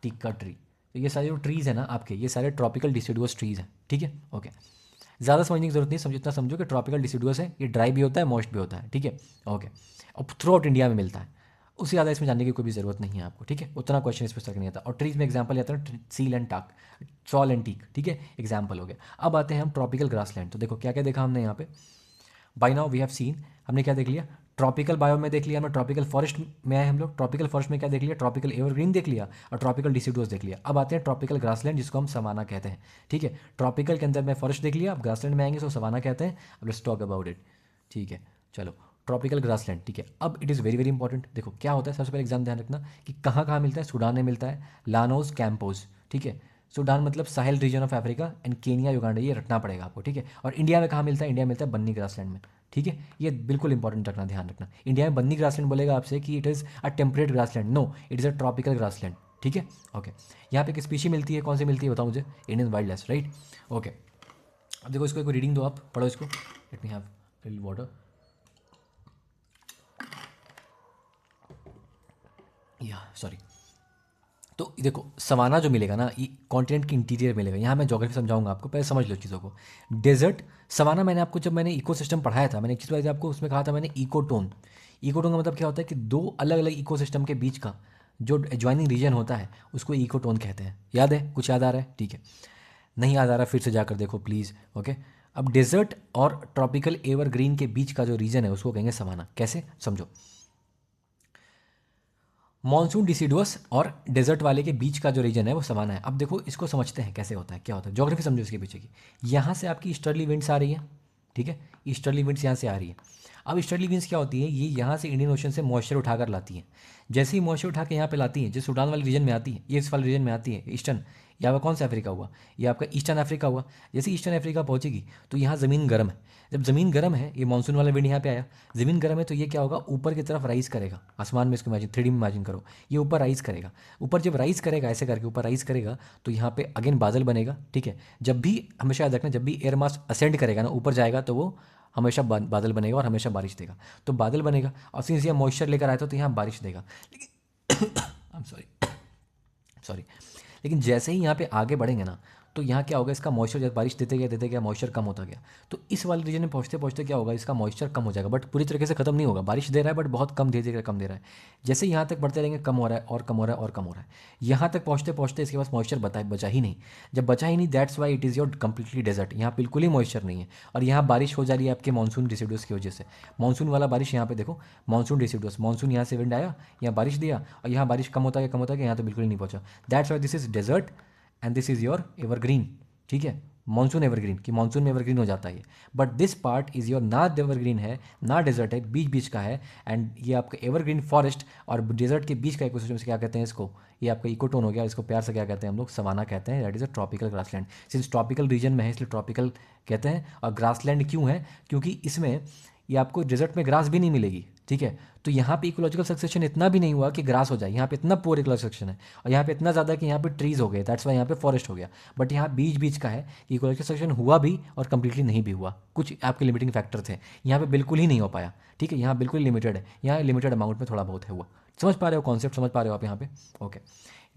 टीक का ट्री। तो ये सारे जो ट्रीज़ है ना आपके, ये सारे ट्रॉपिकल डिसिडुअस ट्रीज़ हैं, ठीक है, ओके। ज़्यादा समझने की जरूरत नहीं, समझो इतना समझो कि ट्रॉपिकल डिसिडुअस है, ये ड्राई भी होता है, मॉइस्ट भी होता है, ठीक है, ओके। और थ्रू आउट इंडिया में मिलता है, उससे ज़्यादा इसमें जानने की कोई भी ज़रूरत नहीं है आपको, ठीक है, उतना क्वेश्चन इस पर तक नहीं आता। और ट्रीज में एग्जाम्पल आता है सील एंड टाक, सॉल एंड टीक, ठीक है, एग्जाम्पल हो गया। अब आते हैं हम ट्रॉपिकल ग्रासलैंड। तो देखो क्या क्या देखा हमने यहाँ पे, by now we have seen, हमने क्या देख लिया, ट्रॉपिकल बायो में देख लिया हमने, ट्रॉपिकल फॉरेस्ट में आए हम लोग, ट्रॉपिकल फॉरेस्ट में क्या देख लिया, ट्रॉपिकल एवरग्रीन देख लिया, और ट्रॉपिकल डिसिडुअस देख लिया। अब आते हैं ट्रॉपिकल ग्रासलैंड, जिसको हम सवाना कहते हैं, ठीक है। ट्रॉपिकल के अंदर में फॉरेस्ट देख लिया, अब ग्रासलैंड में आएंगे तो सवाना कहते हैं। अब लेट्स टॉक अबाउट इट, ठीक है, चलो ट्रॉपिकल ग्रासलैंड, ठीक है। अब it is very very important, देखो क्या होता है, सबसे पहले एग्जाम ध्यान रखना कि कहाँ कहाँ मिलता है। सूडान में मिलता है, लानोस कैंपोज, ठीक है, सूडान मतलब Sahel region of Africa, and Kenya Uganda, ये रटना पड़ेगा आपको, ठीक है। और इंडिया में कहाँ मिलता है, इंडिया में मिलता है बन्नी ग्रासलैंड में, ठीक है, ये बिल्कुल इंपॉर्टेंट रखना, ध्यान रखना। इंडिया में बन्नी ग्रासलैंड बोलेगा आपसे कि it is a temperate grassland, no it is a tropical grassland, ठीक है, ओके। यहाँ पे एक स्पीशी मिलती है, कौन सी मिलती है बताओ मुझे, Indian wild life, right, okay. अब देखो इसको एक रीडिंग दो, आप पढ़ो इसको, let me have little water, या सॉरी। तो देखो सवाना जो मिलेगा ना, ये कॉन्टिनेंट के इंटीरियर मिलेगा, यहाँ मैं ज्योग्राफी समझाऊंगा आपको, पहले समझ लो चीज़ों को। डेजर्ट सवाना, मैंने आपको जब मैंने इकोसिस्टम पढ़ाया था, मैंने एक चीज़ बताई थी आपको, उसमें कहा था मैंने इकोटोन। इकोटोन का मतलब क्या होता है कि दो अलग अलग इकोसिस्टम के बीच का जो एडजॉइनिंग रीजन होता है उसको इकोटोन कहते हैं। याद है, कुछ याद आ रहा है, ठीक है, नहीं याद आ रहा फिर से जाकर देखो प्लीज़, ओके। अब डेजर्ट और ट्रॉपिकल एवरग्रीन के बीच का जो रीजन है उसको कहेंगे सवाना। कैसे, समझो, मॉनसून डिसिडुअस और डेजर्ट वाले के बीच का जो रीजन है वो सवाना है। अब देखो इसको समझते हैं कैसे होता है, क्या होता है, ज्योग्राफी समझो इसके पीछे की। यहाँ से आपकी ईस्टर्ली विंड्स आ रही है, ठीक है, ईस्टर्ली विंड्स यहाँ से आ रही है। अब ईस्टर्ली विंड्स क्या होती है, ये यहाँ से इंडियन ओशन से मॉइस्चर उठाकर लाती है। जैसे ही मॉइस्चर उठा के यहाँ पे लाती है, जो सूडान वाले रीजन में आती है, ये इस वाले रीजन में आती है, ईस्टर्न, ये आपका कौन सा अफ्रीका हुआ, ये आपका ईस्टर्न अफ्रीका हुआ। जैसे ईस्टर्न अफ्रीका पहुंचेगी तो यहाँ ज़मीन गर्म है, जब ज़मीन गर्म है, ये मानसून वाला विंड यहाँ पे आया, ज़मीन गर्म है तो ये क्या होगा, ऊपर की तरफ राइज करेगा, आसमान में इसको इमेजिन, 3D में इमेजिन करो, ये ऊपर राइज करेगा। ऊपर जब राइज करेगा, ऐसे करके ऊपर राइज करेगा, तो यहाँ पे अगेन बादल बनेगा, ठीक है। जब भी, हमेशा याद रखना, जब भी एयर मास असेंड करेगा ना, ऊपर जाएगा, तो वो हमेशा बादल बनेगा और हमेशा बारिश देगा। तो बादल बनेगा, और सिंस ये मॉइस्चर लेकर आया था तो यहाँ बारिश देगा। लेकिन आई एम सॉरी, सॉरी, लेकिन जैसे ही यहाँ पे आगे बढ़ेंगे ना, तो यहाँ क्या होगा, इसका मॉइस्चर जब बारिश देते गया मॉइस्चर कम होता गया, तो इस वाले रीजन में पहुँचते पहुँचते क्या होगा, इसका मॉइस्चर कम हो जाएगा, बट पूरी तरीके से खत्म नहीं होगा, बारिश दे रहा है बट बहुत कम, धीरे धीरे कम दे रहा है। जैसे यहाँ तक बढ़ते रहेंगे, कम हो रहा है और कम हो रहा है और कम हो रहा है, यहाँ तक पहुँचते पहुँचते इसके पास मॉइस्चर बचा ही नहीं। जब बचा ही नहीं, that's why it is your completely desert, यहाँ बिल्कुल ही मॉइस्चर नहीं है। और यहाँ बारिश हो जा रही है आपके मानसून डिसिडुअस की वजह से। मानसून वाला बारिश यहाँ पे देखो, मानसून डिसिडुअस, मानसून यहाँ से विंड आया, यहाँ बारिश दिया, और यहाँ बारिश कम होता गया, यहाँ तो बिल्कुल ही नहीं पहुँचा। That's why this is desert and this is your evergreen, ठीक है, मानसून एवरग्रीन, कि मानसून में एवरग्रीन हो जाता है ये। But this part is your ना एवरग्रीन है ना डेजर्ट है, बीच बीच का है। एंड ये आपका एवरग्रीन फॉरेस्ट और डेजर्ट के बीच का इकोसिस्टम से क्या कहते हैं इसको, ये आपका इकोटोन हो गया, इसको प्यार से क्या कहते हैं हम लोग, सवाना कहते हैं। That is a tropical grassland, since tropical region में है इसलिए ट्रॉपिकल कहते हैं। और ग्रासलैंड क्यों है, क्योंकि इसमें ये आपको डेजर्ट में ग्रास भी नहीं मिलेगी, ठीक है। तो यहाँ पे इकोलॉजिकल सक्सेशन इतना भी नहीं हुआ कि ग्रास हो जाए, यहाँ पे इतना पुअर इकोलॉजिकल सक्सेशन है, और यहाँ पे इतना ज़्यादा कि यहाँ पे ट्रीज हो गए, दैट्स वाई यहाँ पे फॉरेस्ट हो गया। बट यहाँ बीच बीच का है कि इकोलॉजिकल सक्सेशन हुआ भी और कंप्लीटली नहीं भी हुआ, कुछ आपके लिमिटिंग फैक्टर थे, यहाँ पे बिल्कुल ही नहीं हो पाया, ठीक है। यहाँ बिल्कुल लिमिटेड है, यहाँ लिमिटेड अमाउंट में थोड़ा बहुत है हुआ। समझ पा रहे हो कॉन्सेप्ट, समझ पा रहे हो आप यहाँ पे, ओके।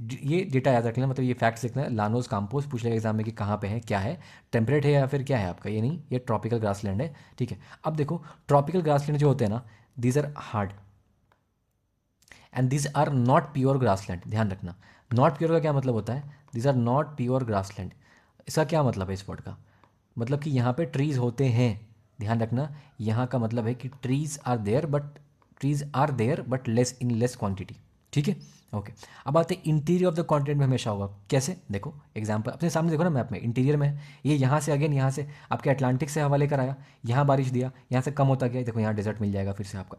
ये डेटा याद रख लेना, मतलब ये फैक्ट्स लिखना है। लानोस काम्पोस पूछ लेगा एग्जाम में कि कहाँ पे है, क्या है, टेम्परेट है या फिर क्या है आपका, ये नहीं, ये ट्रॉपिकल ग्रासलैंड है, ठीक है। अब देखो ट्रॉपिकल ग्रासलैंड जो होते हैं ना, these are hard and these are not pure grassland, ध्यान रखना। नॉट प्योर का क्या मतलब होता है, these are not pure grassland, इसका क्या मतलब है इस वर्ड का, मतलब कि यहाँ पे ट्रीज होते हैं, ध्यान रखना। यहाँ का मतलब है कि trees are there but less in less quantity, ठीक है। ओके, अब आते हैं इंटीरियर ऑफ द कॉन्टिनेंट में हमेशा होगा। कैसे? देखो एग्जांपल अपने सामने देखो ना मैप में, इंटीरियर में है ये, यहाँ से अगेन यहाँ से आपके अटलांटिक से हवा लेकर आया, यहाँ बारिश दिया, यहाँ से कम होता गया, देखो यहाँ डेजर्ट मिल जाएगा फिर से आपको,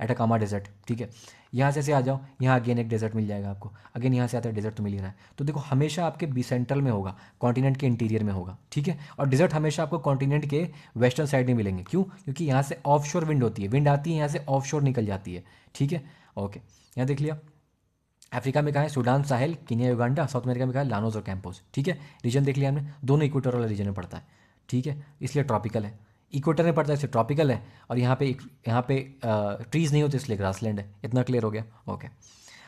एटाकामा डेजर्ट, ठीक है। यहाँ से आ जाओ, यहाँ अगेन एक डेजर्ट मिल जाएगा आपको, अगेन यहाँ से आता है डेजर्ट तो मिल ही रहा है। तो देखो हमेशा आपके बी सेंट्रल में होगा, कॉन्टिनेंट के इंटीरियर में होगा, ठीक है। और डेजर्ट हमेशा आपको कॉन्टिनेंट के वेस्टर्न साइड में मिलेंगे। क्यों? क्योंकि यहाँ से ऑफ शोर विंड होती है, विंड आती है यहाँ से ऑफ शोर निकल जाती है, ठीक है। ओके, यहाँ देख लिया। अफ्रीका में कहाँ है? Sudan, Sahel, Kenya, Uganda. South America में कहाँ है? लानोस और कैंपोस, ठीक है। रीजन देख लिया हमने, दोनों इक्वेटोरियल रीजन में पड़ता है, ठीक है, इसलिए ट्रॉपिकल है। इक्वेटर में पड़ता है इसलिए ट्रॉपिकल है, और यहाँ पे ट्रीज़ नहीं होते इसलिए ग्रासलैंड है। इतना क्लियर हो गया? ओके,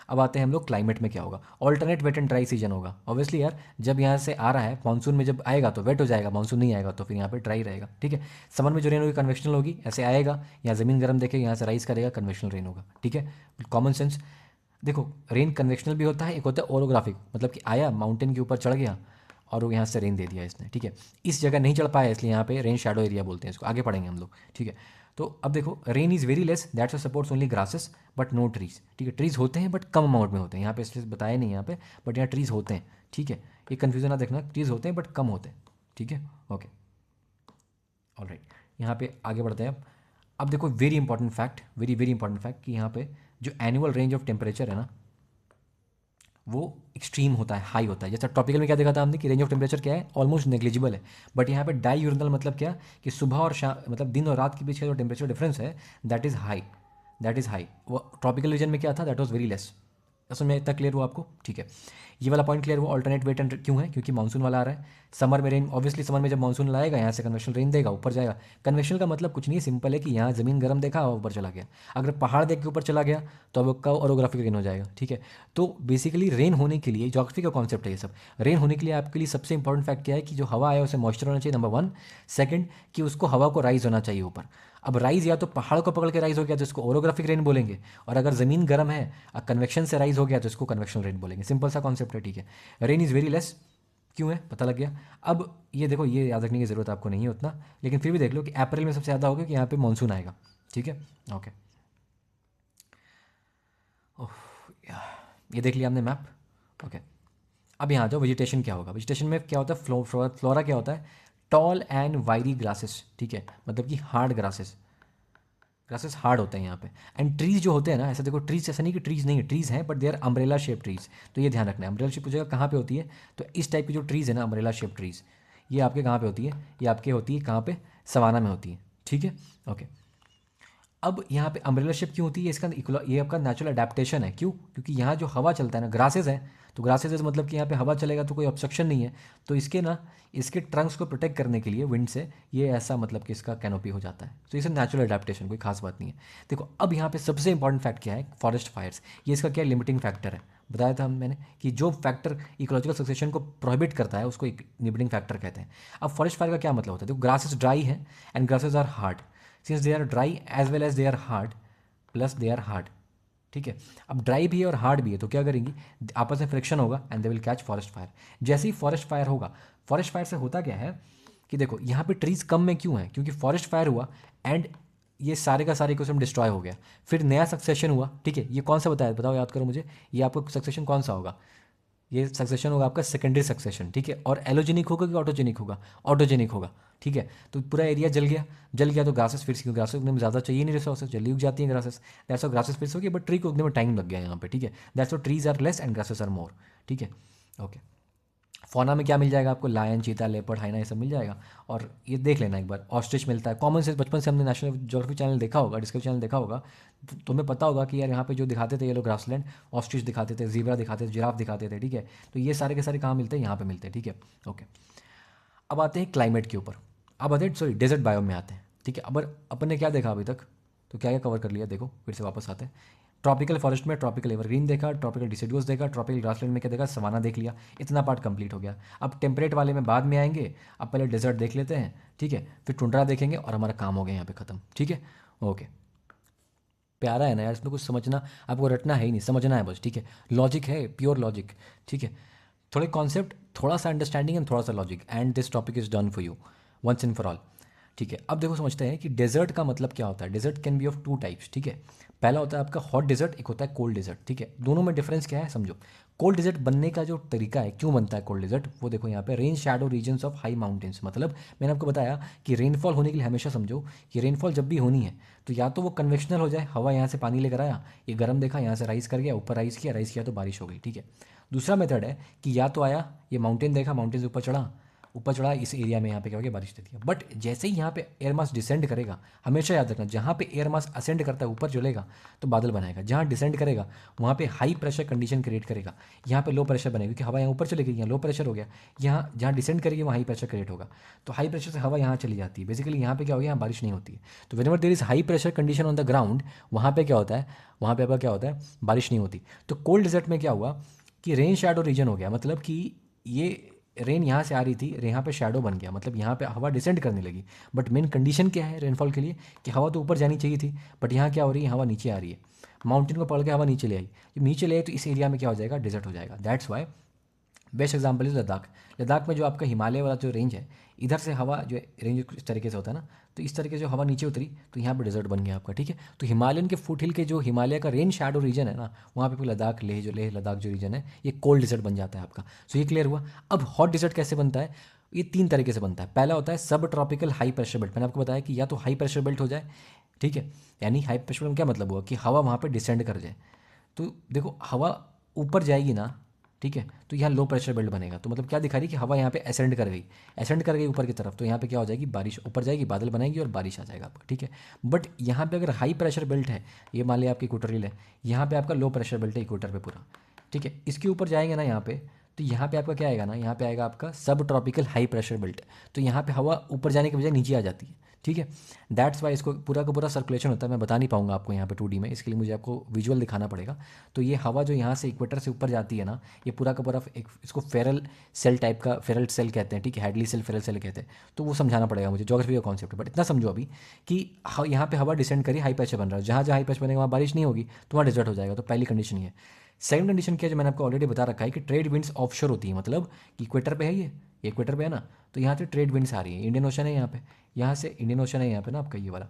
अब आते हैं हम लोग क्लाइमेट में क्या होगा। Alternate wet and dry season होगा। ऑब्वियसली यार, जब यहाँ से आ रहा है मानसून में, जब आएगा तो वेट हो जाएगा, मानसून नहीं आएगा तो फिर यहाँ पे ड्राई रहेगा, ठीक है। समर में जो रेन होगी कन्वेक्शनल होगी, ऐसे आएगा, यहाँ ज़मीन गर्म देखेगा, यहाँ से राइज करेगा, कन्वेक्शनल रेन होगा, ठीक है। Common sense. देखो रेन कन्वेक्शनल भी होता है, एक होता है ओरोग्राफिक, मतलब कि आया माउंटेन के ऊपर चढ़ गया और वो यहाँ से रेन दे दिया इसने, ठीक है। इस जगह नहीं चढ़ पाया इसलिए यहाँ पे रेन शैडो एरिया बोलते हैं इसको, आगे पढ़ेंगे हम लोग, ठीक है। तो अब देखो rain is very less, that's supports only grasses but no trees, ठीक है। ट्रीज होते हैं बट कम अमाउंट में होते हैं, यहाँ पे इसलिए बताया नहीं यहाँ पे, बट यहाँ ट्रीज होते हैं, ठीक है। ये कन्फ्यूजन ना देखना, ट्रीज होते हैं बट कम होते हैं, ठीक है। ओके, ऑलराइट, यहाँ पे आगे बढ़ते हैं। अब देखो very important fact, very very important fact कि यहाँ पे जो एनुअल रेंज ऑफ टेम्परेचर है ना, वो एक्सट्रीम होता है, हाई होता है। जैसा ट्रॉपिकल में क्या देखा था हमने कि रेंज ऑफ टेम्परेचर क्या है, ऑलमोस्ट नेग्लिजिबल है। बट यहाँ पे डाईयूरनल मतलब क्या, कि सुबह और शाम, मतलब दिन और रात के बीच का जो टेम्परेचर डिफरेंस है, that is high, that is high. वो ट्रॉपिकल रीजन में क्या था, that was very less. Assam में इतना क्लियर हुआ आपको? ठीक है, ये वाला पॉइंट क्लियर हुआ। ऑल्टरनेट वेट एंड क्यों है? क्योंकि मानसून वाला आ रहा है। समर में रेन, ऑब्वियसली समर में जब मानसून लाएगा यहाँ से कन्वेक्शनल रेन देगा, ऊपर जाएगा। कन्वेक्शनल का मतलब कुछ नहीं है, सिंपल है कि यहाँ ज़मीन गर्म देखा और ऊपर चला गया। अगर पहाड़ देख के ऊपर चला गया तो अब आपका ओरोग्राफिक रेन हो जाएगा, ठीक है। तो बेसिकली रेन होने के लिए, ज्योग्राफी का कॉन्सेप्ट है ये सब। रेन होने के लिए आपके लिए सबसे इंपॉर्टेंट फैक्ट क्या है कि जो हवा आए उसे मॉइस्चर होना चाहिए, नंबर 1। सेकंड, कि उसको हवा को राइज होना चाहिए ऊपर। अब राइज या तो पहाड़ को पकड़ के राइज हो गया तो इसको ओरोग्राफिक रेन बोलेंगे, और अगर ज़मीन गर्म है कन्वेक्शन से राइज हो गया तो इसको कन्वेक्शनल रेन बोलेंगे। सिंपल सा कॉन्सेप्ट है, ठीक है। रेन इज़ वेरी लेस, क्यों है पता लग गया। अब ये देखो, ये याद रखने की ज़रूरत आपको नहीं है उतना, लेकिन फिर भी देख लो कि अप्रैल में सबसे ज़्यादा होगा कि यहाँ पे मानसून आएगा, ठीक है। ओके, ओह ये देख लिया हमने मैप। ओके, अब यहाँ जाओ, वेजिटेशन क्या होगा। वेजिटेशन में क्या होता है, फ्लोरा क्या होता है, टॉल एंड वायरी ग्रासेस, ठीक है, मतलब कि हार्ड ग्रासेस, ग्रासेस हार्ड होते हैं यहाँ पे। एंड ट्रीज जो होते हैं ना, ऐसा देखो ट्रीज, ऐसा नहीं कि ट्रीज नहीं है, ट्रीज हैं but they are umbrella shape trees. तो ये ध्यान रखना है, अम्ब्रेला शेप जगह कहाँ पे होती है, तो इस टाइप की जो ट्रीज है ना, अम्ब्रेला शेप ट्रीज, ये आपके कहाँ पे होती है, ये आपके होती है कहाँ पे, सवाना में होती है, ठीक है। ओके, अब यहाँ पे अम्ब्रेला शेप क्यों होती है, इसका ये आपका नेचुरल अडेप्टेशन है। क्यों? क्योंकि यहाँ जो हवा चलता है ना, ग्रासेस है, तो ग्रासेस है मतलब कि यहाँ पे हवा चलेगा तो कोई ऑब्स्ट्रक्शन नहीं है, तो इसके ना, इसके ट्रंक्स को प्रोटेक्ट करने के लिए विंड से, ये ऐसा मतलब कि इसका कैनोपी हो जाता है। तो इसे नेचुरल अडेप्टेशन, कोई खास बात नहीं है। देखो अब यहाँ पे सबसे इंपॉर्टेंट फैक्ट क्या है, फॉरेस्ट फायर्स। ये इसका क्या लिमिटिंग फैक्टर है, बताया था मैंने कि जो फैक्टर इकोलॉजिकल सक्सेशन को प्रोहिबिट करता है उसको एक लिमिटिंग फैक्टर कहते हैं। अब फॉरेस्ट फायर का क्या मतलब होता है, देखो ग्रासेस ड्राई है and grasses are hard, since they are dry as well as they are hard, plus they are hard, ठीक है। अब ड्राई भी है और हार्ड भी है, तो क्या करेंगी, आपस में फ्रिक्शन होगा and they will catch forest fire. जैसे ही फॉरेस्ट फायर होगा, फॉरेस्ट फायर से होता क्या है कि देखो यहाँ पे ट्रीज कम में क्यों है, क्योंकि फॉरेस्ट फायर हुआ एंड ये सारे का सारे इकोसिस्टम डिस्ट्रॉय हो गया, फिर नया सक्सेशन हुआ, ठीक है। ये कौन सा बताया, बताओ याद करो मुझे, ये आपको सक्सेशन कौन सा होगा, ये सक्सेशन होगा आपका सेकेंडरी सक्सेशन, ठीक है। और एलोजेनिक होगा कि ऑटोजेनिक होगा, ऑटोजेनिक होगा, ठीक है। तो पूरा एरिया जल गया, जल गया तो ग्रासेस फिर से, क्योंकि ग्रासेस उगने में ज़्यादा चाहिए नहीं रिसोर्सेज, जल्दी उग जाती हैं ग्रासेस, दैट्स व्हाई ग्रासेस फिर से हो गई, बट ट्री को उगने में टाइम लग गया यहाँ पे, ठीक है। That's why trees are less and grasses are more, ठीक है। ओके, फौना में क्या मिल जाएगा आपको, लायन, चीता, लेपर्ड, हाइना, ये सब मिल जाएगा। और ये देख लेना एक बार, ऑस्ट्रिच मिलता है कॉमन सेंस, बचपन से हमने नेशनल ज्योग्राफी चैनल देखा होगा, डिस्कवरी चैनल देखा होगा, तो तुम्हें पता होगा कि यार यहाँ पे जो दिखाते थे ये लोग ग्रासलैंड, ऑस्ट्रिच दिखाते थे, जीब्रा दिखाते थे, जिराफ दिखाते थे, ठीक है। तो ये सारे के सारे कहाँ मिलते हैं, यहाँ पे मिलते हैं, ठीक है। ओके, अब आते हैं क्लाइमेट के ऊपर, अब आते हैं सॉरी डेजर्ट बायोम में आते हैं, ठीक है। अब अपन ने क्या देखा अभी तक, तो क्या क्या कवर कर लिया, देखो फिर से वापस आते हैं। ट्रॉपिकल फॉरेस्ट में ट्रॉपिकल एवरग्रीन देखा, ट्रॉपिकल डिसिडुअस देखा, ट्रॉपिकल ग्रासलैंड में क्या देखा, सवाना देख लिया, इतना पार्ट कंप्लीट हो गया। अब टेम्परेट वाले में बाद में आएंगे, अब पहले डेजर्ट देख लेते हैं, ठीक है, फिर टुंड्रा देखेंगे और हमारा काम हो गया यहाँ पे खत्म, ठीक है। ओके, प्यारा है ना यार, इसमें कुछ समझना आपको रटना है ही नहीं, समझना है बस, ठीक है। लॉजिक है, प्योर लॉजिक, ठीक है। थोड़े कॉन्सेप्ट, थोड़ा सा अंडरस्टैंडिंग एंड थोड़ा सा logic, and this topic is done for you once and for all, ठीक है, अब देखो समझते हैं कि डेजर्ट का मतलब क्या होता है। Desert can be of two types, ठीक है। पहला होता है आपका हॉट डेजर्ट, एक होता है कोल्ड डेजर्ट, ठीक है। दोनों में डिफरेंस क्या है समझो। कोल्ड डेजर्ट बनने का जो तरीका है, क्यों बनता है कोल्ड डेजर्ट, वो देखो यहाँ पे rain shadow regions of high mountains. मतलब मैंने आपको बताया कि रेनफॉल होने के लिए हमेशा समझो कि रेनफॉल जब भी होनी है तो या तो वो कन्वेक्शनल हो जाए, हवा यहाँ से पानी लेकर आया, ये गर्म देखा, यहाँ से राइज कर गया, ऊपर राइज किया तो बारिश हो गई, ठीक है। दूसरा मेथड है कि या तो आया, ये माउंटेन देखा, माउंटेन से ऊपर चढ़ा, इस एरिया में यहाँ पे क्या हो गया, बारिश दे दिया। बट जैसे ही यहाँ पे एयर मास डिसेंड करेगा, हमेशा याद रखना, जहाँ पे एयर मास असेंड करता है ऊपर चलेगा तो बादल बनाएगा, जहाँ डिसेंड करेगा वहाँ पे हाई प्रेशर कंडीशन क्रिएट करेगा, यहाँ पे लो प्रेशर बनेगा, क्योंकि हवा यहाँ ऊपर चली गई, यहाँ लो प्रेशर हो गया, यहाँ जहाँ डिसेंड करेगी वहाँ हाई प्रेशर क्रिएट होगा, तो हाई प्रेशर से हवा यहाँ चली जाती है, बेसिकली यहाँ पे क्या हो गया, यहाँ बारिश नहीं होती है। तो whenever there is high pressure condition on the ground, वहाँ पे क्या होता है, वहाँ पे आपका क्या होता है, बारिश नहीं होती। तो कोल्ड डेजर्ट में क्या हुआ कि रेन शैडो रीजन हो गया, मतलब कि ये रेन यहाँ से आ रही थी, यहाँ पे शैडो बन गया, मतलब यहाँ पे हवा डिसेंड करने लगी। बट मेन कंडीशन क्या है रेनफॉल के लिए, कि हवा तो ऊपर जानी चाहिए थी, बट यहाँ क्या हो रही है, हवा नीचे आ रही है, माउंटेन को पकड़ के हवा नीचे ले आई। जब नीचे ले आई तो इस एरिया में क्या हो जाएगा, डिजर्ट हो जाएगा। That's why best example is Ladakh. Ladakh में जो आपका हिमालय वाला जो रेंज है, इधर से हवा जो रेंज इस तरीके से होता है ना, तो इस तरीके से जो हवा नीचे उतरी तो यहाँ पे डेजर्ट बन गया आपका, ठीक है। तो हिमालयन के फुट हिल के जो हिमालय का रेन शैडो रीजन है ना, वहाँ पे फिर लद्दाख, लेह लद्दाख जो रीजन है, ये कोल्ड डेजर्ट बन जाता है आपका। सो ये क्लियर हुआ। अब हॉट डेजर्ट कैसे बनता है, ये तीन तरीके से बनता है। पहला होता है सब ट्रॉपिकल हाई प्रेशर बेल्ट। मैंने आपको बताया कि या तो हाई प्रेशर बेल्ट हो जाए, ठीक है, यानी हाई प्रेशर बेल्ट क्या मतलब हुआ कि हवा वहाँ पे डिसेंड कर जाए। तो देखो हवा ऊपर जाएगी ना, ठीक है, तो यहाँ लो प्रेशर बेल्ट बनेगा। तो मतलब क्या दिखा रही है कि हवा यहाँ पे एसेंड कर गई ऊपर की तरफ, तो यहाँ पे क्या हो जाएगी, बारिश ऊपर जाएगी, बादल बनाएगी और बारिश आ जाएगा आपका, ठीक है। बट यहाँ पे अगर हाई प्रेशर बेल्ट है, ये मान लिया आपकी इक्वेटोरियल है, यहाँ पे आपका लो प्रेशर बेल्ट है इक्वेटर पे पूरा, ठीक है। इसके ऊपर जाएंगे ना यहाँ पे, तो यहाँ पे आपका क्या आएगा ना, यहाँ पे आएगा आपका सब ट्रॉपिकल हाई प्रेशर बेल्ट। तो यहाँ पे हवा ऊपर जाने के बजाय नीचे आ जाती है, ठीक है। दैट्स वाई इसको पूरा का पूरा सर्कुलेशन होता है। मैं बता नहीं पाऊंगा आपको यहाँ पे 2D में, इसके लिए मुझे आपको विजुअल दिखाना पड़ेगा। तो ये हवा जो यहाँ से इक्वेटर से ऊपर जाती है ना, ये पूरा का पूरा एक इसको फेरल सेल टाइप का, फेरल सेल कहते हैं, ठीक है, हैडली सेल, फेरल सेल कहते हैं। तो वो समझाना पड़ेगा मुझे, ज्योग्राफी का कॉन्सेप्ट है। बट इतना समझो अभी कि यहाँ पे हवा डिसेंड करी, हाई प्रेशर बन रहा है, जहाँ जहाँ हाई प्रेशर बनेगा वहाँ बारिश नहीं होगी, तो वहाँ डिजर्ट हो जाएगा। तो पहली कंडीशन ये है। सेकंड कंडीशन क्या है, जो मैंने आपको ऑलरेडी बता रखा है कि ट्रेड विंड्स ऑफशोर होती है, मतलब कि इक्वेटर पे है, ये इक्वेटर पे है ना, तो यहाँ से ट्रेड विंड्स आ रही है, इंडियन ओशन है यहाँ पे, यहाँ से इंडियन ओशन है यहाँ पे ना आपका ये वाला।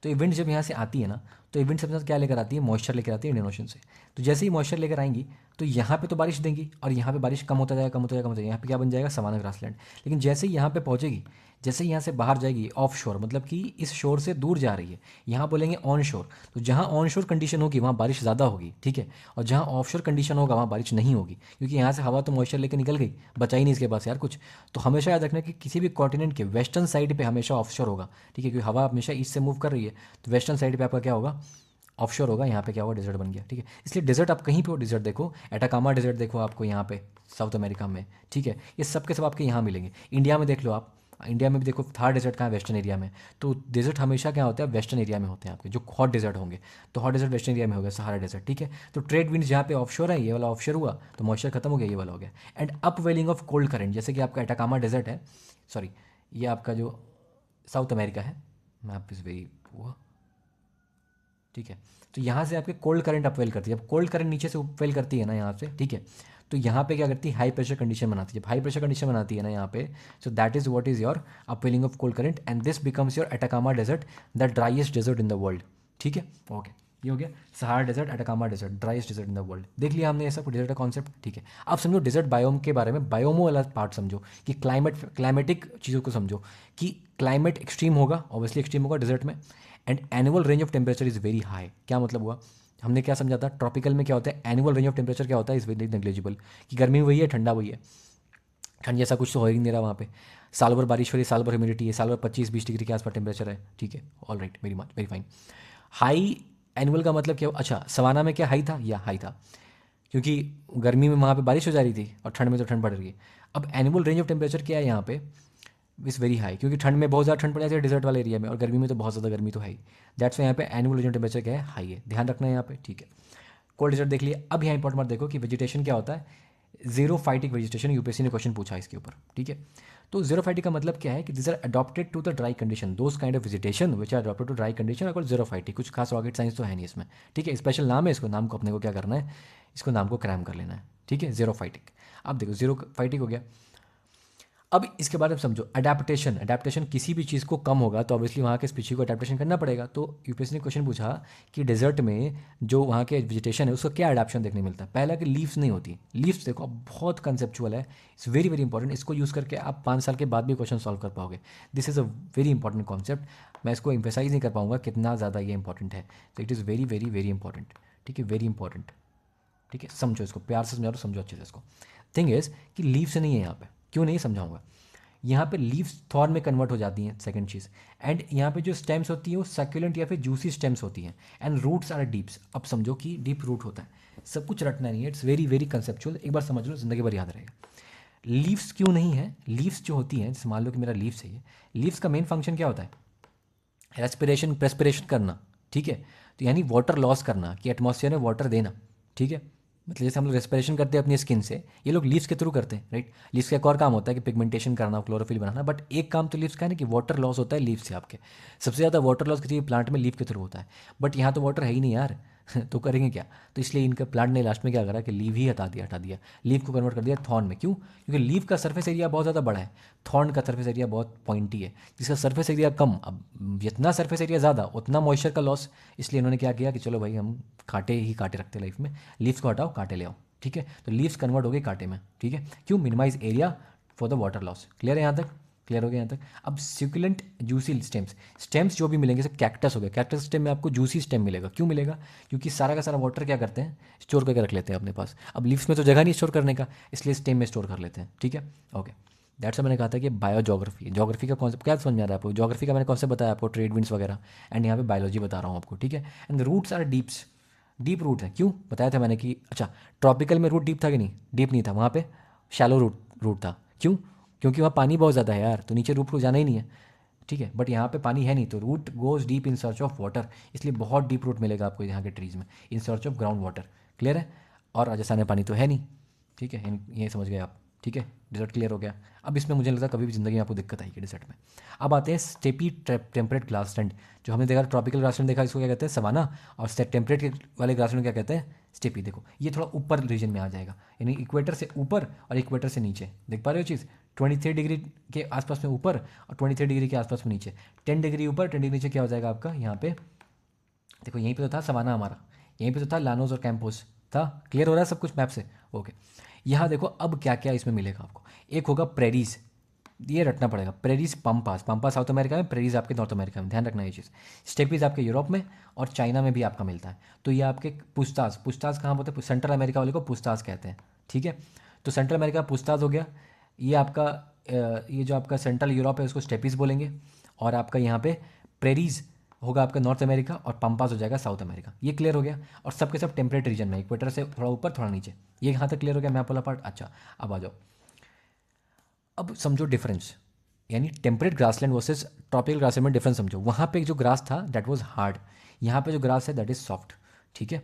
तो ये विंड जब यहाँ से आती है ना, तो ये विंड सबसे साथ क्या लेकर आती है, मॉइस्चर लेकर आती है इंडियन ओशन से। तो जैसे ही मॉइस्चर लेकर आएंगी तो यहाँ पे तो बारिश देंगी, और यहाँ पे बारिश कम होता जाएगा, कम होता जाएगा, कम होता जाएगा, यहाँ पे क्या बन जाएगा, सवाना ग्रासलैंड। लेकिन जैसे ही यहाँ पे पहुँचेगी, जैसे ही यहाँ से बाहर जाएगी ऑफ शोर, मतलब कि इस शोर से दूर जा रही है, यहाँ बोलेंगे ऑन शोर। तो जहाँ ऑन शोर कंडीशन होगी वहाँ बारिश ज़्यादा होगी, ठीक है, और जहाँ ऑफ शोर कंडीशन होगा वहाँ बारिश नहीं होगी, क्योंकि यहाँ से हवा तो मॉइस्चर लेकर निकल गई, बचा ही नहीं इसके पास यार कुछ। तो हमेशा याद रखना कि किसी भी कॉन्टिनेंट के वेस्टर्न साइड पे हमेशा ऑफ शोर होगा, ठीक है, क्योंकि हवा हमेशा ईस्ट से मूव कर रही है, तो वेस्टर्न साइड पे आपका क्या होगा, ऑफशोर होगा, यहाँ पे क्या होगा, डेजर्ट बन गया, ठीक है। इसलिए डेजर्ट आप कहीं पे हो, डेजर्ट देखो, एटाकामा डेजर्ट देखो आपको यहाँ पे साउथ अमेरिका में, ठीक है, ये सब के सब आपके यहाँ मिलेंगे। इंडिया में देख लो आप, इंडिया में भी देखो थार डेजर्ट कहाँ है, वेस्टर्न एरिया में। तो डेजर्ट हमेशा क्या होता है, वेस्टर्न एरिया में होते हैं आपके जो हॉट डेजर्ट होंगे। तो हॉट डेजर्ट वेस्टर्न एरिया में हो गया, सहारा डेजर्ट, ठीक है। तो ट्रेड विंड जहाँ पे ऑफशोर है, ये वाला ऑफशोर हुआ तो मॉइस्चर खत्म हो गया, ये वाला हो गया। And upwelling of cold current, जैसे कि आपका एटाकामा डेजर्ट है, सॉरी ये आपका जो साउथ अमेरिका है, मैप इज़ वेरी पुअर, ठीक है। तो यहाँ से आपके कोल्ड करंट अपवेल करती है, जब कोल्ड करंट नीचे से अपवेल करती है ना यहाँ से, ठीक है, तो यहाँ पे क्या करती है, हाई प्रेशर कंडीशन बनाती है। जब हाई प्रेशर कंडीशन बनाती है ना यहाँ पे, so that is what is your upwelling of cold current, and this becomes your Atacama desert, the driest desert in the world, ठीक है। ओके, ये हो गया Sahara desert, Atacama desert, driest desert in the world. देख लिया हमने ये सब डेजर्ट का कॉन्सेप्ट, ठीक है। अब समझो डेजर्ट बायोम के बारे में, बायोमो वाला पार्ट समझो कि क्लाइमेटिक चीज़ों को समझो कि क्लाइमेट एक्सट्रीम होगा, ऑब्वियसली एक्सट्रीम होगा डेजर्ट में, and annual range of temperature is very high. क्या मतलब हुआ, हमने क्या समझा था, ट्रॉपिकल में क्या होता है, एनुअल रेंज ऑफ टेम्परेचर क्या होता है, इज़ वेरी नेग्लिजिबल, कि गर्मी वही है, ठंडा वही है, ठंड जैसा कुछ तो हो ही नहीं रहा वहाँ पे। साल भर बारिश हो रही है, साल भर ह्यूमिडिटी है, साल भर 25-20 डिग्री के आसपास टेम्परेचर है, ठीक है, all right, very fine. High annual का मतलब क्या, अच्छा सवाना में क्या हाई था, या हाई था क्योंकि गर्मी में वहाँ पे बारिश हो जा रही थी और ठंड में तो ठंड पड़ रही है। अब एनुअल रेंज ऑफ टेम्परेचर क्या है यहाँ पे, इज़ वेरी हाई, क्योंकि ठंड में बहुत ज़्यादा ठंड पड़ जाती है डिजर्ट वाले एरिया में, और गर्मी में तो बहुत ज़्यादा गर्मी तो है ही। दैट्स वाई यहाँ पे एनुअल रेंज ऑफ टेम्परेचर क्या है, हाई है, ध्यान रखना है यहाँ पे, ठीक है। कोल्ड डेजर्ट देख लिया। अब यहाँ इंपॉर्टेंट बात देखो कि वेजिटेशन क्या होता है, जीरो फाइटिक वेजिटेशन, यूपीएससी ने क्वेश्चन पूछा इसके ऊपर, ठीक है। तो जीरो फाइटिक का मतलब क्या है कि this are adopted to the dry condition, those kind of vegetation which are adopted to dry condition अगर जीरो फाइटिक। कुछ खास रॉकेट साइंस तो है नहीं इसमें, ठीक है, स्पेशल नाम है, इसको नाम को अपने को क्या करना है, इसको नाम को क्रैम कर लेना है, ठीक है, जीरो फाइटिक। अब देखो जीरो फाइटिक हो गया। अब इसके बारे में समझो, अडेप्टेशन। अडेप्टेशन किसी भी चीज़ को कम होगा तो ऑब्वियसली वहाँ के स्पीशीज को अडेप्टेशन करना पड़ेगा। तो यूपीएससी ने क्वेश्चन पूछा कि डेजर्ट में जो वहाँ के वेजिटेशन है उसका क्या अडेप्शन देखने मिलता है। पहला कि लीव्स नहीं होती। लीव्स देखो अब बहुत कंसेप्चुअल है, इट्स वेरी वेरी इंपॉर्टेंट। इसको यूज़ करके आप 5 साल के बाद भी क्वेश्चन सॉल्व कर पाओगे। This is a very important concept. मैं इसको एम्फेसाइज नहीं कर पाऊंगा कितना ज़्यादा ये इंपॉर्टेंट है। तो it is very very very important, ठीक है, वेरी इंपॉर्टेंट। ठीक है, समझो इसको, प्यार से समझा, समझो अच्छे से इसको। थिंग इज़ कि लीव्स नहीं है यहाँ पे, क्यों नहीं समझाऊंगा। यहाँ पे लीव्स थॉर्न में कन्वर्ट हो जाती हैं, सेकंड चीज़। एंड यहाँ पे जो स्टेम्स होती हैं वो सक्यूलेंट या फिर जूसी स्टेम्स होती हैं। And roots are deeps. अब समझो कि डीप रूट होता है, सब कुछ रटना नहीं है, इट्स वेरी वेरी कंसेप्चुअल। एक बार समझ लो, जिंदगी भर याद रहेगा। लीव्स क्यों नहीं है? लीव्स जो होती हैं, जैसे मान लो कि मेरा लीव्स है, ये लीव्स का मेन फंक्शन क्या होता है? रेस्पिरेशन, प्रेस्पिरेशन करना, ठीक है। तो यानी वाटर लॉस करना, कि एटमॉस्फेयर में वाटर देना, ठीक है। मतलब जैसे हम लोग रेस्पिरेशन करते हैं अपनी स्किन से, ये लोग लीव्स के थ्रू करते हैं, राइट। लीव्स का एक और काम होता है कि पिगमेंटेशन करना, क्लोरोफिल बनाना, बट एक काम तो लीव्स का है ना कि वाटर लॉस होता है लीव्स से आपके। सबसे ज़्यादा वाटर लॉस किसी प्लांट में लीव के थ्रू होता है, बट यहाँ तो वाटर है ही नहीं यार तो करेंगे क्या? तो इसलिए इनका प्लांट ने लास्ट में क्या करा कि लीव ही हटा दिया, लीव को कन्वर्ट कर दिया थॉर्न में। क्यों? क्योंकि लीव का सर्फेस एरिया बहुत ज़्यादा बड़ा है, थॉर्न का सर्फेस एरिया बहुत पॉइंटी है, जिसका सर्फेस एरिया कम। अब जितना सर्फेस एरिया ज़्यादा उतना मॉइस्चर का लॉस। इसलिए इन्होंने क्या किया कि चलो भाई हम कांटे ही कांटे रखते हैं लाइफ में, लीव्स को हटाओ कांटे ले आओ, ठीक है। तो लीव्स कन्वर्ट हो गई कांटे में, ठीक है। क्यों? Minimise area for the water loss. Clear है यहाँ तक? क्लियर हो गया यहाँ तक? अब सिकुलेंट जूसी स्टेम्स, स्टेम्स जो भी मिलेंगे, जैसे कैक्टस हो गया, कैक्टस स्टेम में आपको जूसी स्टेम मिलेगा। क्यों मिलेगा? क्योंकि सारा का सारा वाटर क्या करते हैं, स्टोर करके रख लेते हैं अपने पास। अब लीव्स में तो जगह नहीं स्टोर करने का, इसलिए स्टेम में स्टोर कर लेते हैं, ठीक है। ओके, दैट्स मैंने कहा था कि बायोजोग्राफी, जोग्राफी का कॉन्सेप्ट क्या समझ में आ रहा है आपको? जोग्राफी का मैंने कॉन्सेप्ट बताया आपको, ट्रेड विंड्स वगैरह। एंड यहाँ पे बायोलॉजी बता रहा हूँ आपको, ठीक है। And the roots are deeps, deep root है। क्यों बताया था मैंने कि अच्छा, ट्रॉपिकल में रूट डीप था कि नहीं? डीप नहीं था, वहाँ पे शैलो रूट रूट था। क्यों? क्योंकि वहाँ पानी बहुत ज़्यादा है यार, तो नीचे रूट को जाना ही नहीं है, ठीक है। बट यहाँ पे पानी है नहीं, तो root goes deep in search of water, इसलिए बहुत डीप रूट मिलेगा आपको यहाँ के ट्रीज़ में, इन search of ground water. Clear है? और राजस्थान में पानी तो है नहीं, ठीक है, ये समझ गए आप, ठीक है। डिजर्ट क्लियर हो गया। अब इसमें मुझे लगता है कभी भी ज़िंदगी में आपको दिक्कत आएगी डिजर्ट में। अब आते हैं स्टेपी टेम्परेट ग्रासलैंड। जो हमने देखा ट्रॉपिकल ग्रासलैंड देखा, इसको क्या कहते हैं? सवाना। और टेम्परेट वाले ग्रासलैंड क्या कहते हैं? स्टेपी। देखो ये थोड़ा ऊपर रीजन में आ जाएगा, यानी इक्वेटर से ऊपर और इक्वेटर से नीचे। देख पा रहे हो चीज़? 23 डिग्री के आसपास में ऊपर और 23 डिग्री के आसपास में नीचे। 10 डिग्री ऊपर, 10 डिग्री नीचे क्या हो जाएगा आपका यहाँ पे? देखो यहीं पे तो था सवाना हमारा, यहीं पे तो था लानोस और कैंपोस था। क्लियर हो रहा है सब कुछ मैप से? ओके। यहाँ देखो अब क्या क्या इसमें मिलेगा आपको। एक होगा प्रेरीज, ये रटना पड़ेगा। Prairies Pampas, Pampas south America में, प्रेरीज आपके नॉर्थ अमेरिका में, ध्यान रखना ये चीज़। स्टेपीज आपके यूरोप में और चाइना में भी आपका मिलता है। तो ये आपके पुस्ताज, पुस्ताज कहाँ होते हैं? सेंट्रल अमेरिका वाले को पुस्ताज कहते हैं, ठीक है। तो सेंट्रल अमेरिका पुस्ताज हो गया। ये आपका ये जो आपका सेंट्रल यूरोप है उसको स्टेपीज बोलेंगे। और आपका यहाँ पे प्रेरीज होगा आपका नॉर्थ अमेरिका और पम्पास हो जाएगा साउथ अमेरिका। ये क्लियर हो गया। और सबके सब टेम्परेट रीजन में, इक्वेटर से थोड़ा ऊपर थोड़ा नीचे। ये यहाँ तक क्लियर हो गया मैप वाला पार्ट? अच्छा, अब आ जाओ, अब समझो डिफरेंस, यानी temperate grassland versus tropical grassland में डिफरेंस समझो। वहाँ पे जो ग्रास था दैट वाज हार्ड, यहाँ पे जो ग्रास है दैट इज़ सॉफ्ट, ठीक है।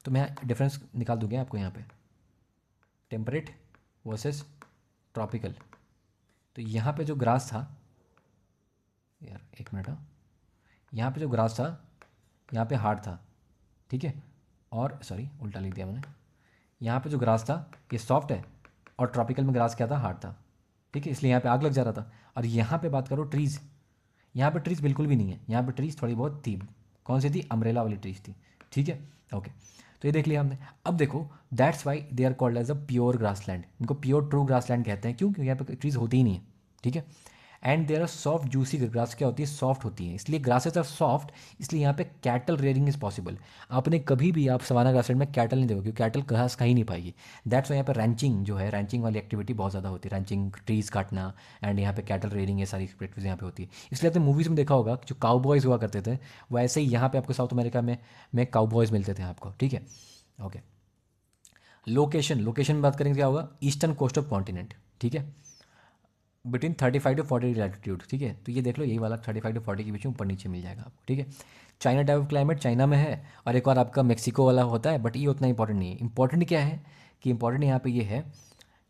तो मैं डिफरेंस निकाल दूंगा आपको यहाँ पे, टेम्परेट वर्सेस ट्रॉपिकल। तो यहाँ पे जो ग्रास था, यार एक मिनट, हाँ, यहाँ पे जो ग्रास था यहाँ पे हार्ड था, ठीक है। और सॉरी उल्टा लिख दिया मैंने, यहाँ पे जो ग्रास था ये सॉफ्ट है और ट्रॉपिकल में ग्रास क्या था? हार्ड था, ठीक है। इसलिए यहाँ पे आग लग जा रहा था। और यहाँ पे बात करो ट्रीज़, यहाँ पे ट्रीज़ बिल्कुल भी नहीं है। यहाँ पे ट्रीज़ थोड़ी बहुत थी। कौन सी थी? अम्ब्रेला वाली ट्रीज़ थी, ठीक है। ओके, तो ये देख लिया हमने। अब देखो that's why they are called as a pure grassland, इनको प्योर ट्रू ग्रासलैंड कहते हैं। क्यों? क्योंकि यहाँ पे ट्रीज़ होती ही नहीं है, ठीक है। And there are soft juicy, grass क्या होती है? सॉफ्ट होती है, इसलिए ग्रासेस आर सॉफ्ट, इसलिए यहाँ पे कैटल रेयरिंग इज पॉसिबल। आपने कभी भी आप सवाना ग्रासलैंड में कैटल नहीं देखोगे, क्योंकि कैटल घास खा ही नहीं पाएगी। दैट्स वाई यहाँ पे रैंचिंग जो है, रैंचिंग वाली एक्टिविटी बहुत ज़्यादा होती है, रैंचिंग, ट्रीज काटना, एंड यहाँ पे कैटल रेयरिंग, ये सारी एक्टिविटीज यहाँ पे होती है। इसलिए आपने मूवीज़ में देखा होगा जो काउबॉयज़ हुआ करते थे, वैसे ही यहाँ पे आपको साउथ अमेरिका में काउबॉयज़ मिलते थे आपको, ठीक है। ओके, लोकेशन, लोकेशन में बात करेंगे क्या होगा? ईस्टर्न कोस्ट ऑफ कॉन्टिनेंट, ठीक है, बिटवीन 35 टू 40 लैटिट्यूड, ठीक है। तो ये देख लो, यही वाला 35 टू 40 के बीच में ऊपर नीचे मिल जाएगा आपको, ठीक है। China type of climate China में है, और एक और आपका मेक्सिको वाला होता है, बट ये उतना इंपॉर्टेंट नहीं है। इंपॉर्टेंट क्या है कि इंपॉर्टेंट यहाँ पे ये है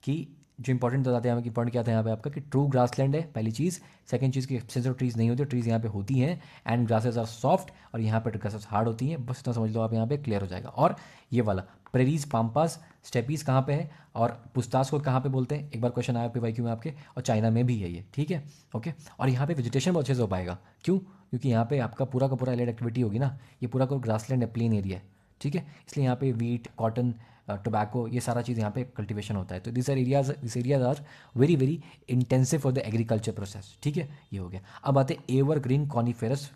कि जो इंपॉर्टेंट बताते हैं, इंपॉर्टेंट क्या था यहाँ पे आपका कि ट्रू ग्रासलैंड है पहली चीज़, सेकंड चीज़ की एब्सेंस ऑफ ट्रीज नहीं होती, ट्रीज यहाँ पे होती हैं, एंड ग्रासेस आर सॉफ्ट, और यहाँ पे ग्रासेस हार्ड होती हैं, बस इतना समझ लो आप, यहाँ पे क्लियर हो जाएगा। और ये वाला प्रेरीज, पाम्पास, स्टेपीज कहाँ पे है, और पुस्तास को कहाँ पे बोलते हैं, एक बार क्वेश्चन आया PYQ में आपके, और चाइना में भी है ये, ठीक है, ओके। और यहाँ पे वेजिटेशन बहुत अच्छे से हो पाएगा, क्यों, क्योंकि यहाँ पे आपका पूरा का पूरा एलाइड एक्टिविटी होगी ना, ये पूरा का ग्रासलैंड है, प्लेन एरिया है, ठीक है, इसलिए यहाँ पे वीट, कॉटन, टोबैको, ये सारा चीज़ यहाँ पे कल्टीवेशन होता है। तो this areas are very very intensive for the agriculture process, ठीक है, ये हो गया। अब आते हैं एवरग्रीन कॉनिफेरस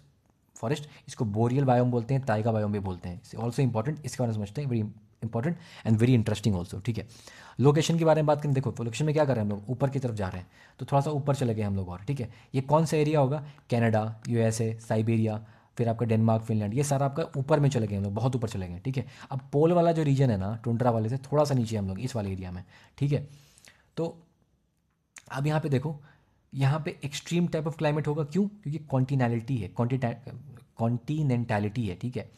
फॉरेस्ट, इसको बोरियल बायोम बोलते हैं, ताइगा बायोम भी बोलते हैं, ऑल्सो इंपॉर्टेंट, इसके बारे में समझते हैं, very important and very interesting also, ठीक है। लोकेशन के बारे में बात करें, देखो लोकेशन में क्या कर रहे हैं हम लोग, ऊपर की तरफ जा रहे हैं, तो थोड़ा सा ऊपर चले गए हम लोग, और ठीक है, ये कौन सा एरिया होगा, कनाडा, USA, साइबेरिया, फिर आपका डेनमार्क, फिनलैंड, ये सारा आपका ऊपर में चले गए हम लोग, बहुत ऊपर चले गए, ठीक है। अब पोल वाला जो रीजन है ना, टुंड्रा वाले से थोड़ा सा नीचे हम लोग इस वाले एरिया में, ठीक है। तो अब यहाँ पे देखो, यहाँ पे एक्सट्रीम टाइप ऑफ क्लाइमेट होगा, क्यों, क्योंकि कॉन्टिनैलिटी है, कॉन्टिनेंटैलिटी है, ठीक है।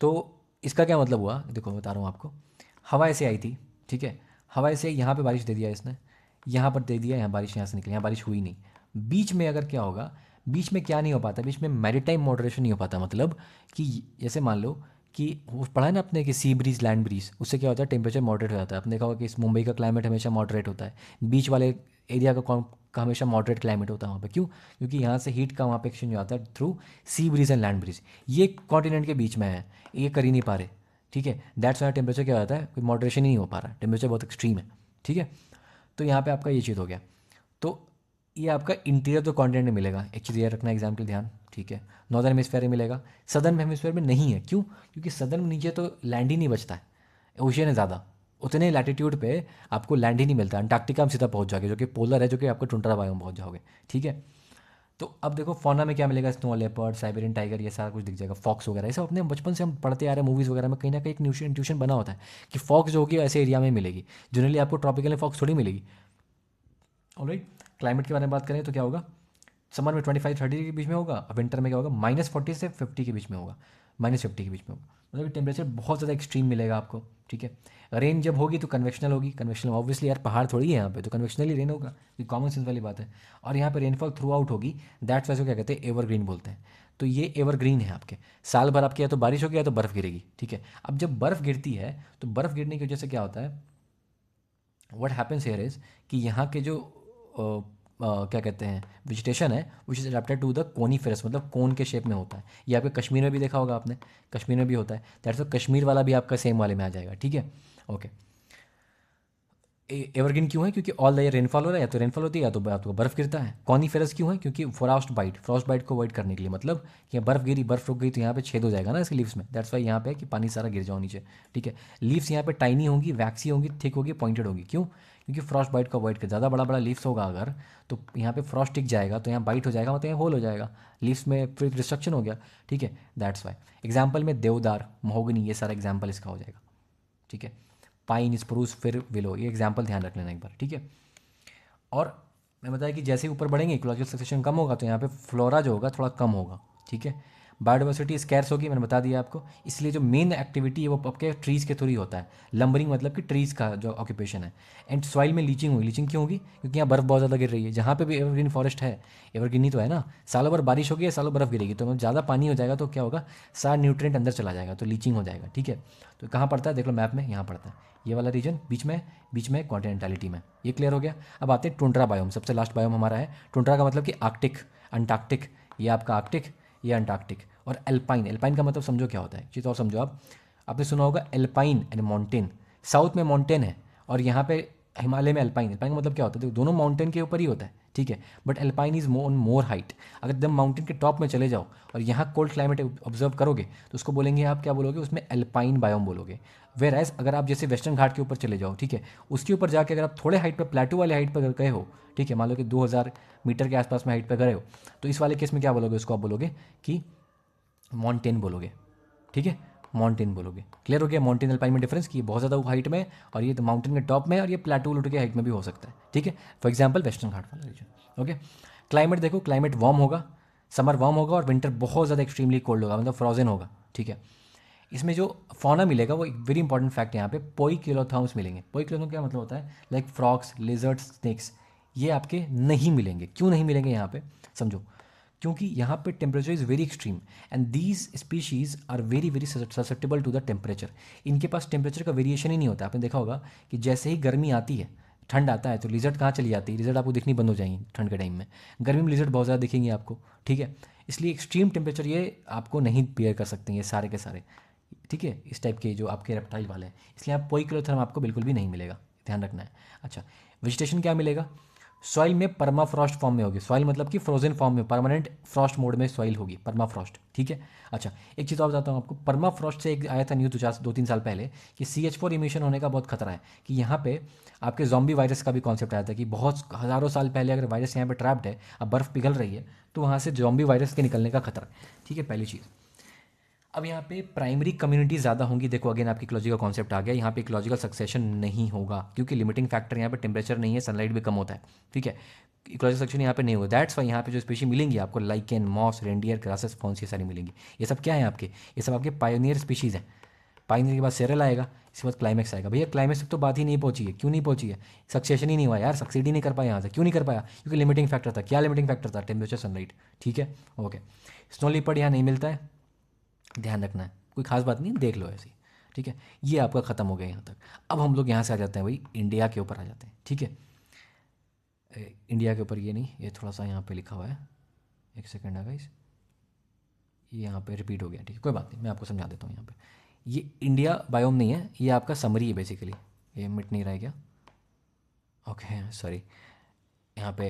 तो इसका क्या मतलब हुआ, देखो बता रहा हूँ आपको, हवा ऐसे आई थी, ठीक है, हवा ऐसे यहाँ पे बारिश दे दिया इसने, यहाँ पर दे दिया, यहाँ बारिश यहाँ से निकली, यहाँ बारिश हुई नहीं, बीच में अगर क्या होगा, बीच में क्या नहीं हो पाता, बीच में मैरीटाइम मॉडरेशन नहीं हो पाता, मतलब कि जैसे मान लो कि वो पढ़ा है ना आपने कि सी ब्रीज, लैंड ब्रीज, उससे क्या होता है, टेम्परेचर मॉडरेट हो जाता है। आपने देखा होगा कि इस मुंबई का क्लाइमेट हमेशा मॉडरेट होता है, बीच वाले एरिया का हमेशा मॉडरेट क्लाइमेट होता है वहाँ पे, क्यों, क्योंकि यहाँ से हीट का वहाँ पे एक्सचेंज होता है through sea breeze and land breeze, ये कॉन्टिनेंट के बीच में है, ये कर ही नहीं पा रहे, ठीक है, दैट्स वाई टेम्परेचर क्या होता है, कोई मॉडरेशन ही नहीं हो पा रहा, टेम्परेचर बहुत एक्सट्रीम है, ठीक है। तो यहाँ पे आपका ये चीज़ हो गया। तो ये आपका इंटीरियर तो कॉन्टिनेंट में मिलेगा, एक चीज़ ये रखना एग्जाम्पल ध्यान, ठीक है, नॉर्दर्न हेमिस्फेयर में मिलेगा, सदर्न हेमिस्फेयर में नहीं है, क्यों, क्योंकि सदर्न में नीचे तो लैंड ही नहीं बचता है, ओशियन है ज़्यादा, उतने लैटिट्यूड पे आपको लैंड ही नहीं मिलता, अंटार्कटिका में सीधा पहुंच जाओगे, जो कि पोलर है, जो कि आपको टुंड्रा बायोम पहुंच जाओगे, ठीक है। तो अब देखो फौना में क्या मिलेगा, स्नो लेपर्ड, साइबेरियन टाइगर, ये सारा कुछ दिख जाएगा, फॉक्स वगैरह, ये सब अपने बचपन से हम पढ़ते आ रहे हैं मूवीज़ वगैरह में, कहीं ना कहीं एक इंट्यूशन बना होता है कि फॉक्स जो होगी ऐसे एरिया में मिलेगी, जनरली आपको ट्रॉपिकल में फॉक्स थोड़ी मिलेगी। ऑलराइट, क्लाइमेट के बारे में बात करें तो क्या होगा, समर में 25-30 के बीच में होगा, और विंटर में क्या होगा, -40 से 50 के बीच में होगा, -50 के बीच में होगा, मतलब कि टेम्परेचर बहुत ज़्यादा एक्सट्रीम मिलेगा आपको, ठीक है। रेन जब होगी तो कन्वेक्शनल होगी, कन्वेक्शनल ऑब्वियसली यार पहाड़ थोड़ी है यहाँ पे, तो कन्वेक्शनली रेन होगा, ये कॉमन सेंस वाली बात है। और यहाँ पे रेनफॉल थ्रू आउट होगी, दैट्स वैसे क्या कहते हैं, एवरग्रीन बोलते हैं। तो ये एवरग्रीन है आपके, साल भर आपके या तो बारिश होगी या तो बर्फ़ गिरेगी, ठीक है। अब जब बर्फ़ गिरती है तो बर्फ़ गिरने की वजह से क्या होता है, व्हाट हैपन्स हियर इज़ कि यहाँ के जो क्या कहते हैं वेजिटेशन है, which is adapted to the coniferous, मतलब कोन के शेप में होता है। ये आपके कश्मीर में भी देखा होगा आपने, कश्मीर में भी होता है, दैट्स कश्मीर वाला भी आपका सेम वाले में आ जाएगा, ठीक है, ओके। एवरग्रीन क्यों है, क्योंकि ऑल द ईयर रेनफॉल हो रहा है, या तो रेनफॉल होती है या तो आपको बर्फ़ गिरता है। कॉनीफेरस क्यों है, क्योंकि फ्रॉस्ट बाइट को अवॉइड करने के लिए, मतलब कि बर्फ़ गिरी, बर्फ़ रुक गई तो यहाँ पे छेद हो जाएगा ना इसकी लीव्स में, दैट्स वाई यहाँ पे कि पानी सारा गिर जाओ नीचे, ठीक है। लीव्स यहाँ पे टाइनी होंगी, वैक्सी होंगी, थिक होगी, पॉइंटेड होगी, क्यों, क्योंकि फ्रॉस्ट बाइट को अवॉइड कर, ज़्यादा बड़ा बड़ा लीव्स होगा अगर तो यहाँ पे फ्रॉस्ट टिक जाएगा, तो यहाँ बाइट हो जाएगा, मतलब यहाँ होल हो जाएगा लीव्स में, फिर डिस्ट्रक्शन हो गया, ठीक है, दैट्स वाई। एग्जाम्पल में देवदार, महोगनी, ये सारा एग्जाम्पल इसका हो जाएगा, ठीक है। पाइन, स्प्रूस, फिर विलो, ये एग्जाम्पल ध्यान रख लेना एक बार, ठीक है। और मैं बताया कि जैसे ही ऊपर बढ़ेंगे इकोलॉजिकल सक्सेशन कम होगा, तो यहाँ पे फ्लोरा जो होगा थोड़ा कम होगा, ठीक है। बायोडाइवर्सिटी स्कैर्स होगी, मैंने बता दिया आपको, इसलिए जो मेन एक्टिविटी है वो आपके ट्रीज़ के थ्रू ही होता है, लंबरिंग मतलब कि ट्रीज़ का जो ऑक्यूपेशन है। एंड सॉइल में लीचिंग होगी, लीचिंग क्यों होगी, क्योंकि यहाँ बर्फ़ बहुत ज़्यादा गिर रही है, जहाँ पे भी एवरग्रीन फॉरेस्ट है, एवरग्रीन ही तो है ना, सालों भर बारिश होगी या सालों बर्फ़ गिरेगी, तो ज़्यादा पानी हो जाएगा तो क्या होगा, सारा न्यूट्रिएंट अंदर चला जाएगा, तो लीचिंग हो जाएगा, ठीक है। तो कहाँ पड़ता है, देख लो मैप में, यहाँ पड़ता है ये वाला रीजन, बीच में कॉन्टिनेंटलिटी में, ये क्लियर हो गया। अब आते हैं टुंड्रा बायोम, सबसे लास्ट बायोम हमारा है टुंड्रा का, मतलब कि आर्कटिक, अंटार्कटिक, ये आपका आर्कटिक, ये अंटार्कटिक। और एल्पाइन, एल्पाइन का मतलब समझो क्या होता है, चीज़ और समझो आप, आपने सुना होगा एल्पाइन एंड माउंटेन, साउथ में माउंटेन है और यहाँ पे हिमालय में एल्पाइन, एल्पाइन का मतलब क्या होता है, देखो दोनों माउंटेन के ऊपर ही होता है, ठीक है, but alpine is more height. अगर एकदम माउंटेन के टॉप में चले जाओ और यहाँ कोल्ड क्लाइमेट ऑब्जर्व करोगे तो उसको बोलेंगे आप, क्या बोलोगे, उसमें एल्पाइन बायोम बोलोगे। वेर एज अगर आप जैसे वेस्टर्न घाट के ऊपर चले जाओ, ठीक है, उसके ऊपर जाके अगर आप थोड़े हाइट पर, प्लेटू वाले हाइट पर गए हो, ठीक है, मान लो कि 2000 मीटर के आसपास में हाइट पर गए हो, तो इस वाले केस में क्या बोलोगे, उसको आप बोलोगे कि माउंटेन बोलोगे, ठीक है, माउंटेन बोलोगे। क्लियर हो गया माउंटेन एल्पाइन में डिफरेंस, कि बहुत ज़्यादा हाइट में और ये माउंटेन के टॉप में, और ये प्लेटू वलूटू के हाइट में भी हो सकता है, ठीक है। फॉर एग्जाम्पल वेस्टर्न घाट वाला रीजन, ओके। क्लाइमेट देखो, क्लाइमेट वार्म होगा, समर वार्म होगा और विंटर बहुत ज़्यादा एक्सट्रीमली कोल्ड होगा, मतलब फ्रोजन होगा, ठीक है। इसमें जो फौना मिलेगा वो एक वेरी इंपॉर्टेंट फैक्ट है यहाँ पे, पोइकिलोथर्म्स मिलेंगे। पोइकिलोथर्म क्या मतलब होता है, लाइक फ्रॉक्स, लिजर्ड्स, स्नेक्स, ये आपके नहीं मिलेंगे। क्यों नहीं मिलेंगे यहाँ पे, समझो। क्योंकि यहाँ पे temperature is very extreme and these species are very very susceptible to the temperature. इनके पास टेम्परेचर का वेरिएशन ही नहीं होता। आपने देखा होगा कि जैसे ही गर्मी आती है, ठंड आता है, तो लिजर्ड कहाँ चली जाती है, लिजर्ड आपको दिखनी बंद हो जाएंगी ठंड के टाइम में। गर्मी में लिजर्ड बहुत ज़्यादा दिखेंगे आपको, ठीक है। इसलिए एक्सट्रीम टेम्परेचर ये आपको नहीं बियर कर सकते हैं ये सारे के सारे, ठीक है, इस टाइप के जो आपके रेप्टाइल वाले हैं। इसलिए आप पोइकिलोथर्म आपको बिल्कुल भी नहीं मिलेगा, ध्यान रखना है। अच्छा, वेजिटेशन क्या मिलेगा, सॉइल में परमाफ्रॉस्ट फॉर्म में होगी। सॉइल मतलब कि फ्रोजन फॉर्म में, परमानेंट फ्रॉस्ट मोड में सॉइल होगी, परमाफ्रॉस्ट, ठीक है। अच्छा, एक चीज़ और बताता हूँ आपको, परमाफ्रॉस्ट से एक आया था न्यूज़ 2-3 साल पहले कि CH4 इमिशन होने का बहुत खतरा है, कि यहाँ पे आपके जॉम्बी वायरस का भी कॉन्सेप्ट आया था कि बहुत हज़ारों साल पहले अगर वायरस यहाँ पे ट्रैप्ड है, अब बर्फ़ पिघल रही है, तो वहाँ से जॉम्बी वायरस के निकलने का खतरा, ठीक है, पहली चीज़। अब यहाँ पे प्राइमरी कम्युनिटी ज़्यादा होंगी। देखो अगेन आपकी इकोलॉजी का कॉन्सेप्ट आ गया, यहाँ पे इकोलॉजिकल सक्सेशन नहीं होगा क्योंकि लिमिटिंग फैक्टर यहाँ पे टेम्परेचर नहीं है, सनलाइट भी कम होता है, ठीक है। इकोलॉजिकल सक्सेशन यहाँ पे नहीं होगा। दैट्स वाई यहाँ पे जो स्पीशी मिलेंगी आपको, lichen, moss, reindeer, grasses, fawns, ये सारी मिलेंगी। ये सब क्या है आपके, ये सब आपके पायोनियर स्पीशीज़ हैं। पायोनियर के बाद सेरल आएगा, इसके बाद क्लाइमैक्स आएगा। भैया क्लाइमैक्स तक तो बात ही नहीं पहुंची है, क्यों नहीं पहुंची है, सक्सेशन ही नहीं हुआ यार, सक्सीड ही नहीं कर पाया यहाँ से। क्यों नहीं कर पाया, क्योंकि लिमिटिंग फैक्टर था। क्या लिमिटिंग फैक्टर था, टेम्परेचर, सनलाइट, ठीक है, ओके। स्नो लिपर्ड यहाँ नहीं मिलता है, ध्यान रखना है, कोई खास बात नहीं, देख लो ऐसी, ठीक है। ये आपका ख़त्म हो गया यहाँ तक। अब हम लोग यहाँ से आ जाते हैं भाई, इंडिया के ऊपर आ जाते हैं, ठीक है। इंडिया के ऊपर ये नहीं, ये थोड़ा सा यहाँ पे लिखा हुआ है, एक सेकेंड है गाइस, ये यहाँ पे रिपीट हो गया, ठीक है, कोई बात नहीं, मैं आपको समझा देता हूँ यहाँ पे। ये इंडिया बायोम नहीं है, ये आपका समरी है बेसिकली। ये मिट नहीं रहा है क्या, ओके सॉरी, यहाँ पे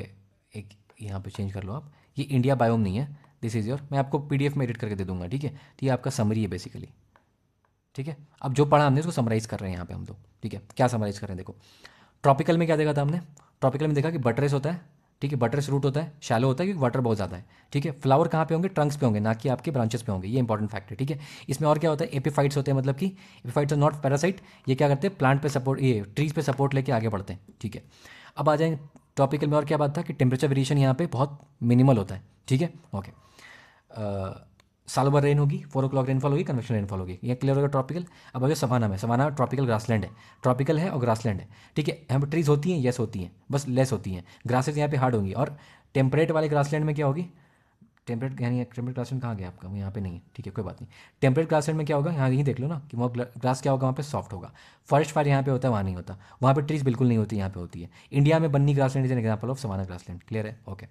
एक, यहाँ पे चेंज कर लो आप। ये इंडिया बायोम नहीं है, दिस इज़ योर, मैं आपको PDF में एडिट करके दे दूंगा, ठीक है। तो ये आपका समरी है बेसिकली, ठीक है। अब जो पढ़ा हमने उसको समराइज़ कर रहे हैं यहाँ पे हम लोग, ठीक है। क्या समराइज़ कर रहे हैं, देखो ट्रॉपिकल में क्या देखा था हमने, ट्रॉपिकल में देखा कि बटरेस होता है, ठीक है, बटरेस रूट होता है, शैलो होता है क्योंकि वाटर बहुत ज़्यादा है, ठीक है। फ्लावर कहाँ पे होंगे, ट्रंक्स पे होंगे, ना कि आपके ब्रांचेस पे होंगे, ये इंपॉर्टेंट फैक्ट है, ठीक है। इसमें और क्या होता है, एपिफाइट्स होते हैं, मतलब कि एपिफाइट्स आर नॉट पैरासाइट, ये क्या करते हैं, प्लांट पे सपोर्ट, ये ट्रीज पे सपोर्ट लेके आगे बढ़ते हैं, ठीक है। अब आ जाएंगे टॉपिकल में, और क्या बात था कि टेम्परेचर वेरिएशन यहाँ पे बहुत मिनिमल होता है, ठीक है, ओके। साल भर रेन होगी, 4 o'clock रेनफॉल होगी, कन्वेक्शन रेनफॉल होगी, ये क्लियर होगा ट्रॉपिकल। अब अगर सवाना में, सवाना ट्रॉपिकल ग्रासलैंड है, ट्रॉपिकल है और ग्रासलैंड है, ठीक है। यहाँ पर ट्रीज होती हैं, यस होती हैं, बस लेस होती हैं, ग्रासेस यहाँ पे हार्ड होंगी। और टेम्परेट वाले ग्रासलैंड में क्या होगी, टेम्परेट यानी टेम्परेट ग्रासलैंड कहाँ गया आपका, वो यहाँ पे नहीं है, ठीक है, कोई बात नहीं। टेम्परेट ग्रासलैंड में क्या होगा, यहाँ यही देख लो ना कि वो ग्रास क्या होगा, वहाँ पे सॉफ्ट होगा। फॉरेस्ट फायर यहाँ पे होता है, वहाँ नहीं होता, वहाँ पे ट्रीज बिल्कुल नहीं होती, यहाँ पे होती है। इंडिया में Banni grassland is an example of savanna grassland, clear है, ओके,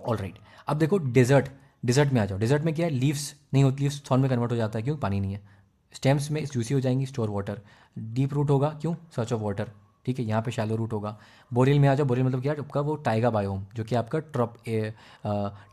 ऑल राइट। अब देखो डेजर्ट, डेजर्ट में आ जाओ। डेजर्ट में क्या है, लीव्स नहीं होती, लीव्स थॉर्न में कन्वर्ट हो जाता है, क्यों, पानी नहीं है। स्टेम्स में जूसी हो जाएंगी, स्टोर वाटर। डीप रूट होगा, क्यों, सर्च ऑफ वाटर, ठीक है, यहाँ पे शैलो रूट होगा। बोरियल में आ जाओ, बोरियल मतलब क्या है, आपका वो टाइगा बायोम, जो कि आपका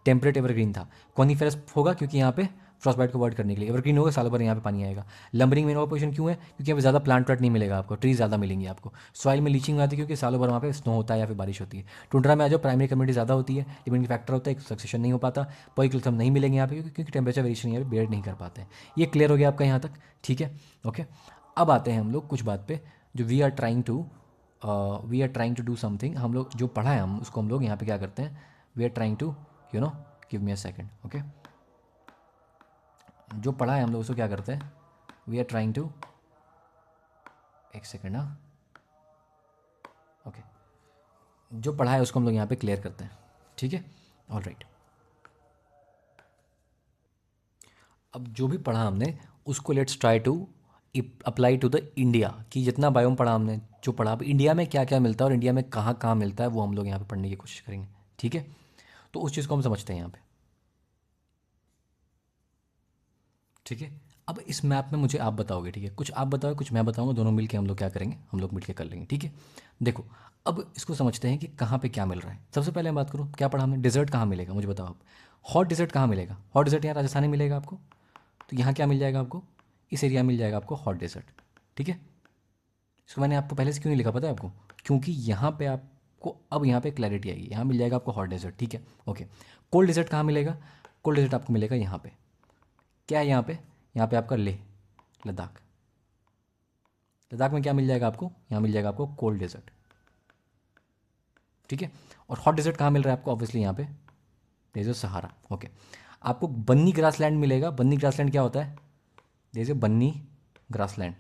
टेम्परेट एवरग्रीन था। कॉनिफेरस होगा क्योंकि यहाँ पे फ्रॉस्टबाइट को अवॉइड करने के लिए, एवरग्रीन होगा, सालों भर यहाँ पे पानी आएगा। लंबरिंग में पोजिशन क्यों है, क्योंकि यहाँ पे ज़्यादा प्लांट प्लाट नहीं मिलेगा आपको, ट्रीज ज़्यादा मिलेंगे आपको। सॉइल में लीचिंग आती है क्योंकि सालों भर वहाँ पे स्नो होता है या फिर बारिश होती है। टुंड्रा में आ जाओ, प्राइमरी कम्युनिटी ज़्यादा होती है, लिमिटिंग फैक्टर होता है, सक्सेशन नहीं हो पाता। पोइकिलोथर्म नहीं मिलेंगे यहाँ पे क्योंकि टेम्परेचर वेरिएशन यहाँ पे बेयर नहीं कर पाते हैं। ये क्लियर हो गया आपका यहाँ तक, ठीक है, ओके। अब आते हैं हम लोग कुछ बात पे, जो we are trying to do something. हम लोग जो पढ़ा है हम उसको हम लोग यहाँ पे क्या करते हैं, we are trying to you know give me a second, okay. जो पढ़ा है हम लोग उसको क्या करते हैं, वी आर ट्राइंग टू, एक सेकेंड, हाँ, ओके। जो पढ़ा है उसको हम लोग यहाँ पे क्लियर करते हैं, ठीक है, ऑल राइट। अब जो भी पढ़ा हमने उसको let's try to apply to the India, कि जितना बायोम पढ़ा हमने, जो पढ़ा, अब इंडिया में क्या क्या मिलता है और इंडिया में कहाँ कहाँ मिलता है वो हम लोग यहाँ पे पढ़ने की कोशिश करेंगे, ठीक है। तो उस चीज़ को हम समझते हैं यहाँ पे, ठीक है। अब इस मैप में मुझे आप बताओगे, ठीक है, कुछ आप बताओगे कुछ मैं बताऊंगा, दोनों मिलके हम लोग क्या करेंगे, हम लोग मिलके कर लेंगे, ठीक है। देखो अब इसको समझते हैं कि कहाँ पे क्या मिल रहा है। सबसे पहले मैं बात करूँ, क्या पढ़ा हमने, डेजर्ट कहाँ मिलेगा मुझे बताओ आप। हॉट डेजर्ट कहाँ मिलेगा, हॉट डेजर्ट यहाँ राजस्थान में मिलेगा आपको, तो यहाँ क्या मिल जाएगा आपको, इस एरिया में मिल जाएगा आपको हॉट डेजर्ट, ठीक है। इसको मैंने आपको पहले से क्यों नहीं लिखा पता है आपको, क्योंकि यहाँ पे आपको अब यहाँ पे क्लैरिटी आएगी, यहाँ मिल जाएगा आपको हॉट डेजर्ट, ठीक है, ओके। कोल्ड डेजर्ट कहाँ मिलेगा, कोल्ड डेजर्ट आपको मिलेगा यहाँ पे, क्या है यहाँ पे, यहाँ पे आपका लेह, लद्दाख। लद्दाख में क्या मिल जाएगा आपको, यहाँ मिल जाएगा आपको कोल्ड डेजर्ट, ठीक है। और हॉट डेजर्ट कहाँ मिल रहा है आपको, ऑब्वियसली यहाँ पे डेजर्ट सहारा, ओके। आपको बन्नी ग्रासलैंड मिलेगा, बन्नी ग्रासलैंड क्या होता है, जैसे बन्नी ग्रासलैंड।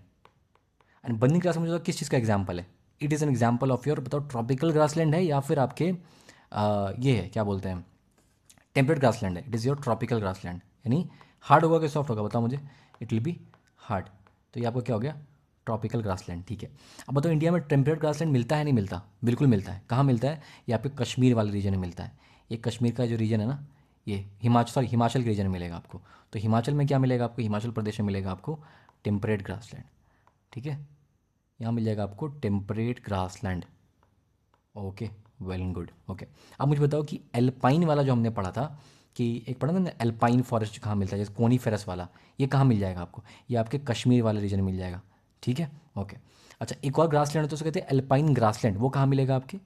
एंड बन्नी ग्रासलैंड मुझे किस चीज़ का एग्जाम्पल है? It is an example of your, बताओ ट्रॉपिकल ग्रासलैंड है या फिर आपके ये है क्या बोलते हैं, टेम्परेट ग्रासलैंड है। It is your tropical grassland. यानी हार्ड होगा कि सॉफ्ट होगा, बताओ मुझे। It will be hard. तो ये आपका क्या हो गया? Tropical grassland. ठीक है, अब बताओ इंडिया में टेम्परेट ग्रासलैंड मिलता है नहीं मिलता? बिल्कुल मिलता है। कहाँ मिलता है? ये आपके कश्मीर वाले रीजन में मिलता है। ये कश्मीर का जो रीजन है ना, ये हिमाचल के रीजन में मिलेगा आपको। तो हिमाचल में क्या मिलेगा आपको? हिमाचल प्रदेश में मिलेगा आपको टेम्परेट ग्रासलैंड। ठीक है, यहाँ मिल जाएगा आपको temperate grassland. Okay, well and good. Okay, अब मुझे बताओ कि एल्पाइन वाला जो हमने पढ़ा था, कि एक पढ़ा ना एल्पाइन फॉरेस्ट कहाँ मिलता है, जैसे कोनीफेरस वाला, ये कहाँ मिल जाएगा आपको? ये आपके कश्मीर वाले रीजन में मिल जाएगा। ठीक है, ओके। अच्छा, एक और ग्रासलैंड है तो उसे कहते हैं एल्पाइन ग्रासलैंड। वो कहाँ मिलेगा आपके?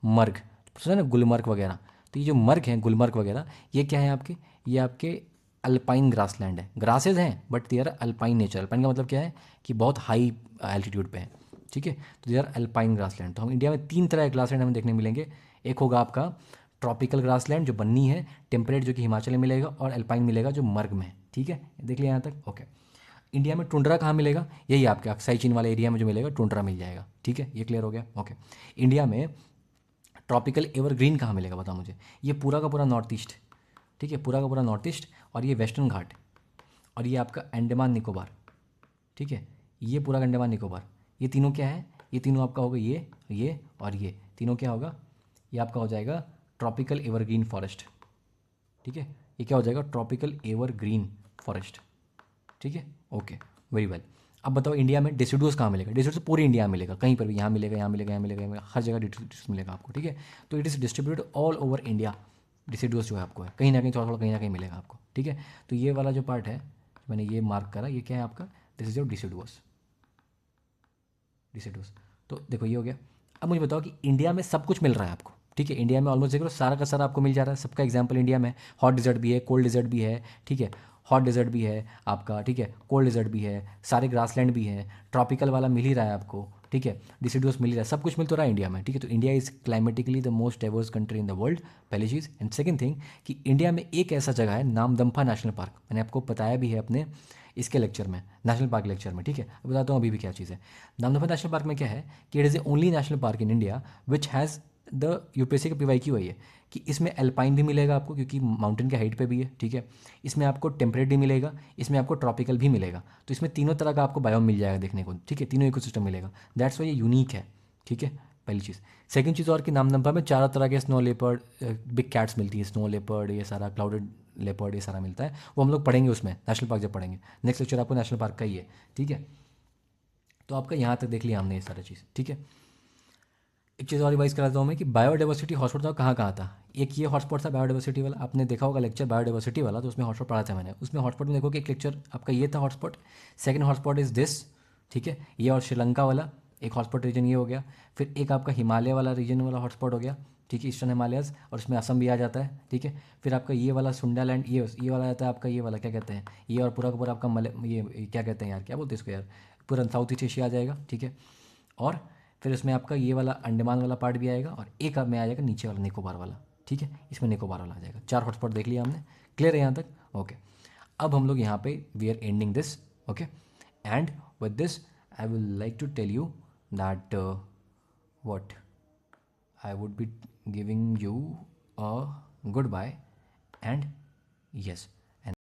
मर्ग, सुना ना, गुलमर्ग वगैरह। तो ये जो मर्ग हैं, गुलमर्ग वगैरह, ये क्या है आपके? ये आपके अल्पाइन ग्रासलैंड है। ग्रासेज हैं but they are alpine nature. Alpine का मतलब क्या है? कि बहुत हाई एल्टीट्यूड पे है। ठीक है, तो दे आर अल्पाइन ग्रासलैंड। तो हम इंडिया में 3 तरह के ग्रासलैंड हमें देखने मिलेंगे। एक होगा आपका ट्रॉपिकल ग्रासलैंड जो बन्नी है, टेम्परेट जो कि हिमाचल में मिलेगा, और अल्पाइन मिलेगा जो मर्ग में है। ठीक है, देख लिया यहाँ तक। ओके, इंडिया में टुंड्रा कहाँ मिलेगा? यही आपके अक्साई चीन वाले एरिया में जो मिलेगा टुंड्रा मिल जाएगा। ठीक है, ये क्लियर हो गया। ओके, इंडिया में ट्रॉपिकल एवरग्रीन कहाँ मिलेगा, बताओ मुझे। ये पूरा का पूरा नॉर्थ ईस्ट। ठीक है, पूरा का पूरा नॉर्थ ईस्ट, और ये वेस्टर्न घाट, और ये आपका अंडमान निकोबार। ठीक है, ये पूरा अंडमान निकोबार, ये तीनों क्या है? ये तीनों आपका होगा ये और ये तीनों क्या होगा? ये आपका हो जाएगा ट्रॉपिकल एवरग्रीन फॉरेस्ट। ठीक है, ये क्या हो जाएगा? Tropical evergreen forest. ठीक है, ओके, वेरी वेल। अब बताओ इंडिया में डिसिडुअस कहाँ मिलेगा? डिसिडुअस पूरी इंडिया में मिलेगा, कहीं पर भी, यहाँ मिलेगा, यहाँ मिलेगा, यहाँ मिलेगा, यहाँ मिलेगा, हर जगह डिसिडुअस मिलेगा आपको। ठीक है, तो it is distributed all over India. Deciduous जो है आपको है कहीं ना कहीं, थोड़ा थोड़ा कहीं ना कहीं मिलेगा आपको। ठीक है, तो ये वाला जो पार्ट है मैंने ये मार्क करा, ये क्या है आपका? This is your deciduous. Deciduous, तो देखो ये हो गया। अब मुझे बताओ कि इंडिया में सब कुछ मिल रहा है आपको। ठीक है, इंडिया में ऑलमोस्ट देखो सारा का सारा आपको मिल जा रहा है। सबका एग्जाम्पल इंडिया में हॉट डिजर्ट भी है, कोल्ड डिजर्ट भी है। ठीक है, हॉट डिजर्ट भी है आपका, ठीक है, कोल्ड डिजर्ट भी है, सारे ग्रासलैंड भी है, ट्रॉपिकल वाला मिल ही रहा है आपको। ठीक है, डिसिडुअस मिल ही रहा है, सब कुछ मिल तो रहा है इंडिया में। ठीक है, तो India is climatically the most diverse country in the world, पहली चीज़। एंड सेकंड थिंग कि इंडिया में एक ऐसा जगह है नामदम्फा नेशनल पार्क, मैंने आपको बताया भी है अपने इसके लेक्चर में, नेशनल पार्क लेक्चर में। ठीक है, अब बताता हूँ अभी भी क्या चीज़ है। नामदफा नेशनल पार्क में क्या है कि it is the only national park in India which has the UPSC का पीवाई क्यू आई है कि इसमें अल्पाइन भी मिलेगा आपको, क्योंकि माउंटेन के हाइट पे भी है। ठीक है, इसमें आपको टेम्परेट भी मिलेगा, इसमें आपको ट्रॉपिकल भी मिलेगा। तो इसमें तीनों तरह का आपको बायोम मिल जाएगा देखने को। ठीक है, तीनों इकोसिस्टम मिलेगा, दैट्स वाई ये यूनिक है। ठीक है, पहली चीज़। सेकंड चीज़ और कि नामदम्फा में 4 तरह के स्नो लेपर्ड, बिग कैट्स मिलती है, स्नो लेपर्ड, ये सारा क्लाउडेड लेपर्ड, ये सारा मिलता है। वो हम लोग पढ़ेंगे उसमें, नेशनल पार्क जब पढ़ेंगे। नेक्स्ट लेक्चर आपको नेशनल पार्क का ही है। ठीक है, तो आपका यहाँ तक देख लिया हमने ये सारी चीज़। ठीक है, एक चीज़ और रिवाइज कराता हूँ मैं कि बायोडाइवर्सिटी हॉटस्पॉट था कहाँ कहाँ था। एक ये हॉटस्पॉट था बायोडाइवर्सिटी वाला, आपने देखा होगा लेक्चर बायोडाइवर्सिटी वाला, तो उसमें हॉटस्पॉट पढ़ा था मैंने। उसमें हॉटस्पॉट में देखो कि एक लेक्चर आपका ये था hotspot. Second hotspot is this. ठीक है, ये और श्रीलंका वाला एक हॉटस्पॉट रीजन ये हो गया। फिर एक आपका हिमालय वाला रीजन वाला हॉटस्पॉट हो गया। ठीक है, ईस्टर्न हिमालयस, और उसमें असम भी आ जाता है। ठीक है, फिर आपका ये वाला सुंडालैंड, ये वाला आता है आपका, ये वाला क्या कहते हैं, ये और पूरा का पूरा आपका ये क्या कहते हैं यार, क्या बोलते हैं इसको यार, पूरा साउथ ईस्ट एशिया आ जाएगा। ठीक है, और फिर इसमें आपका ये वाला अंडमान वाला पार्ट भी आएगा, और एक अब में आ जाएगा नीचे वाला निकोबार वाला। ठीक है, इसमें निकोबार वाला आ जाएगा। 4 हॉटस्पॉट देख लिया हमने, क्लियर है यहाँ तक? ओके, अब हम लोग यहाँ पे we are ending this. Okay, and with this I will like to tell you that what I would be giving you a goodbye, and yes,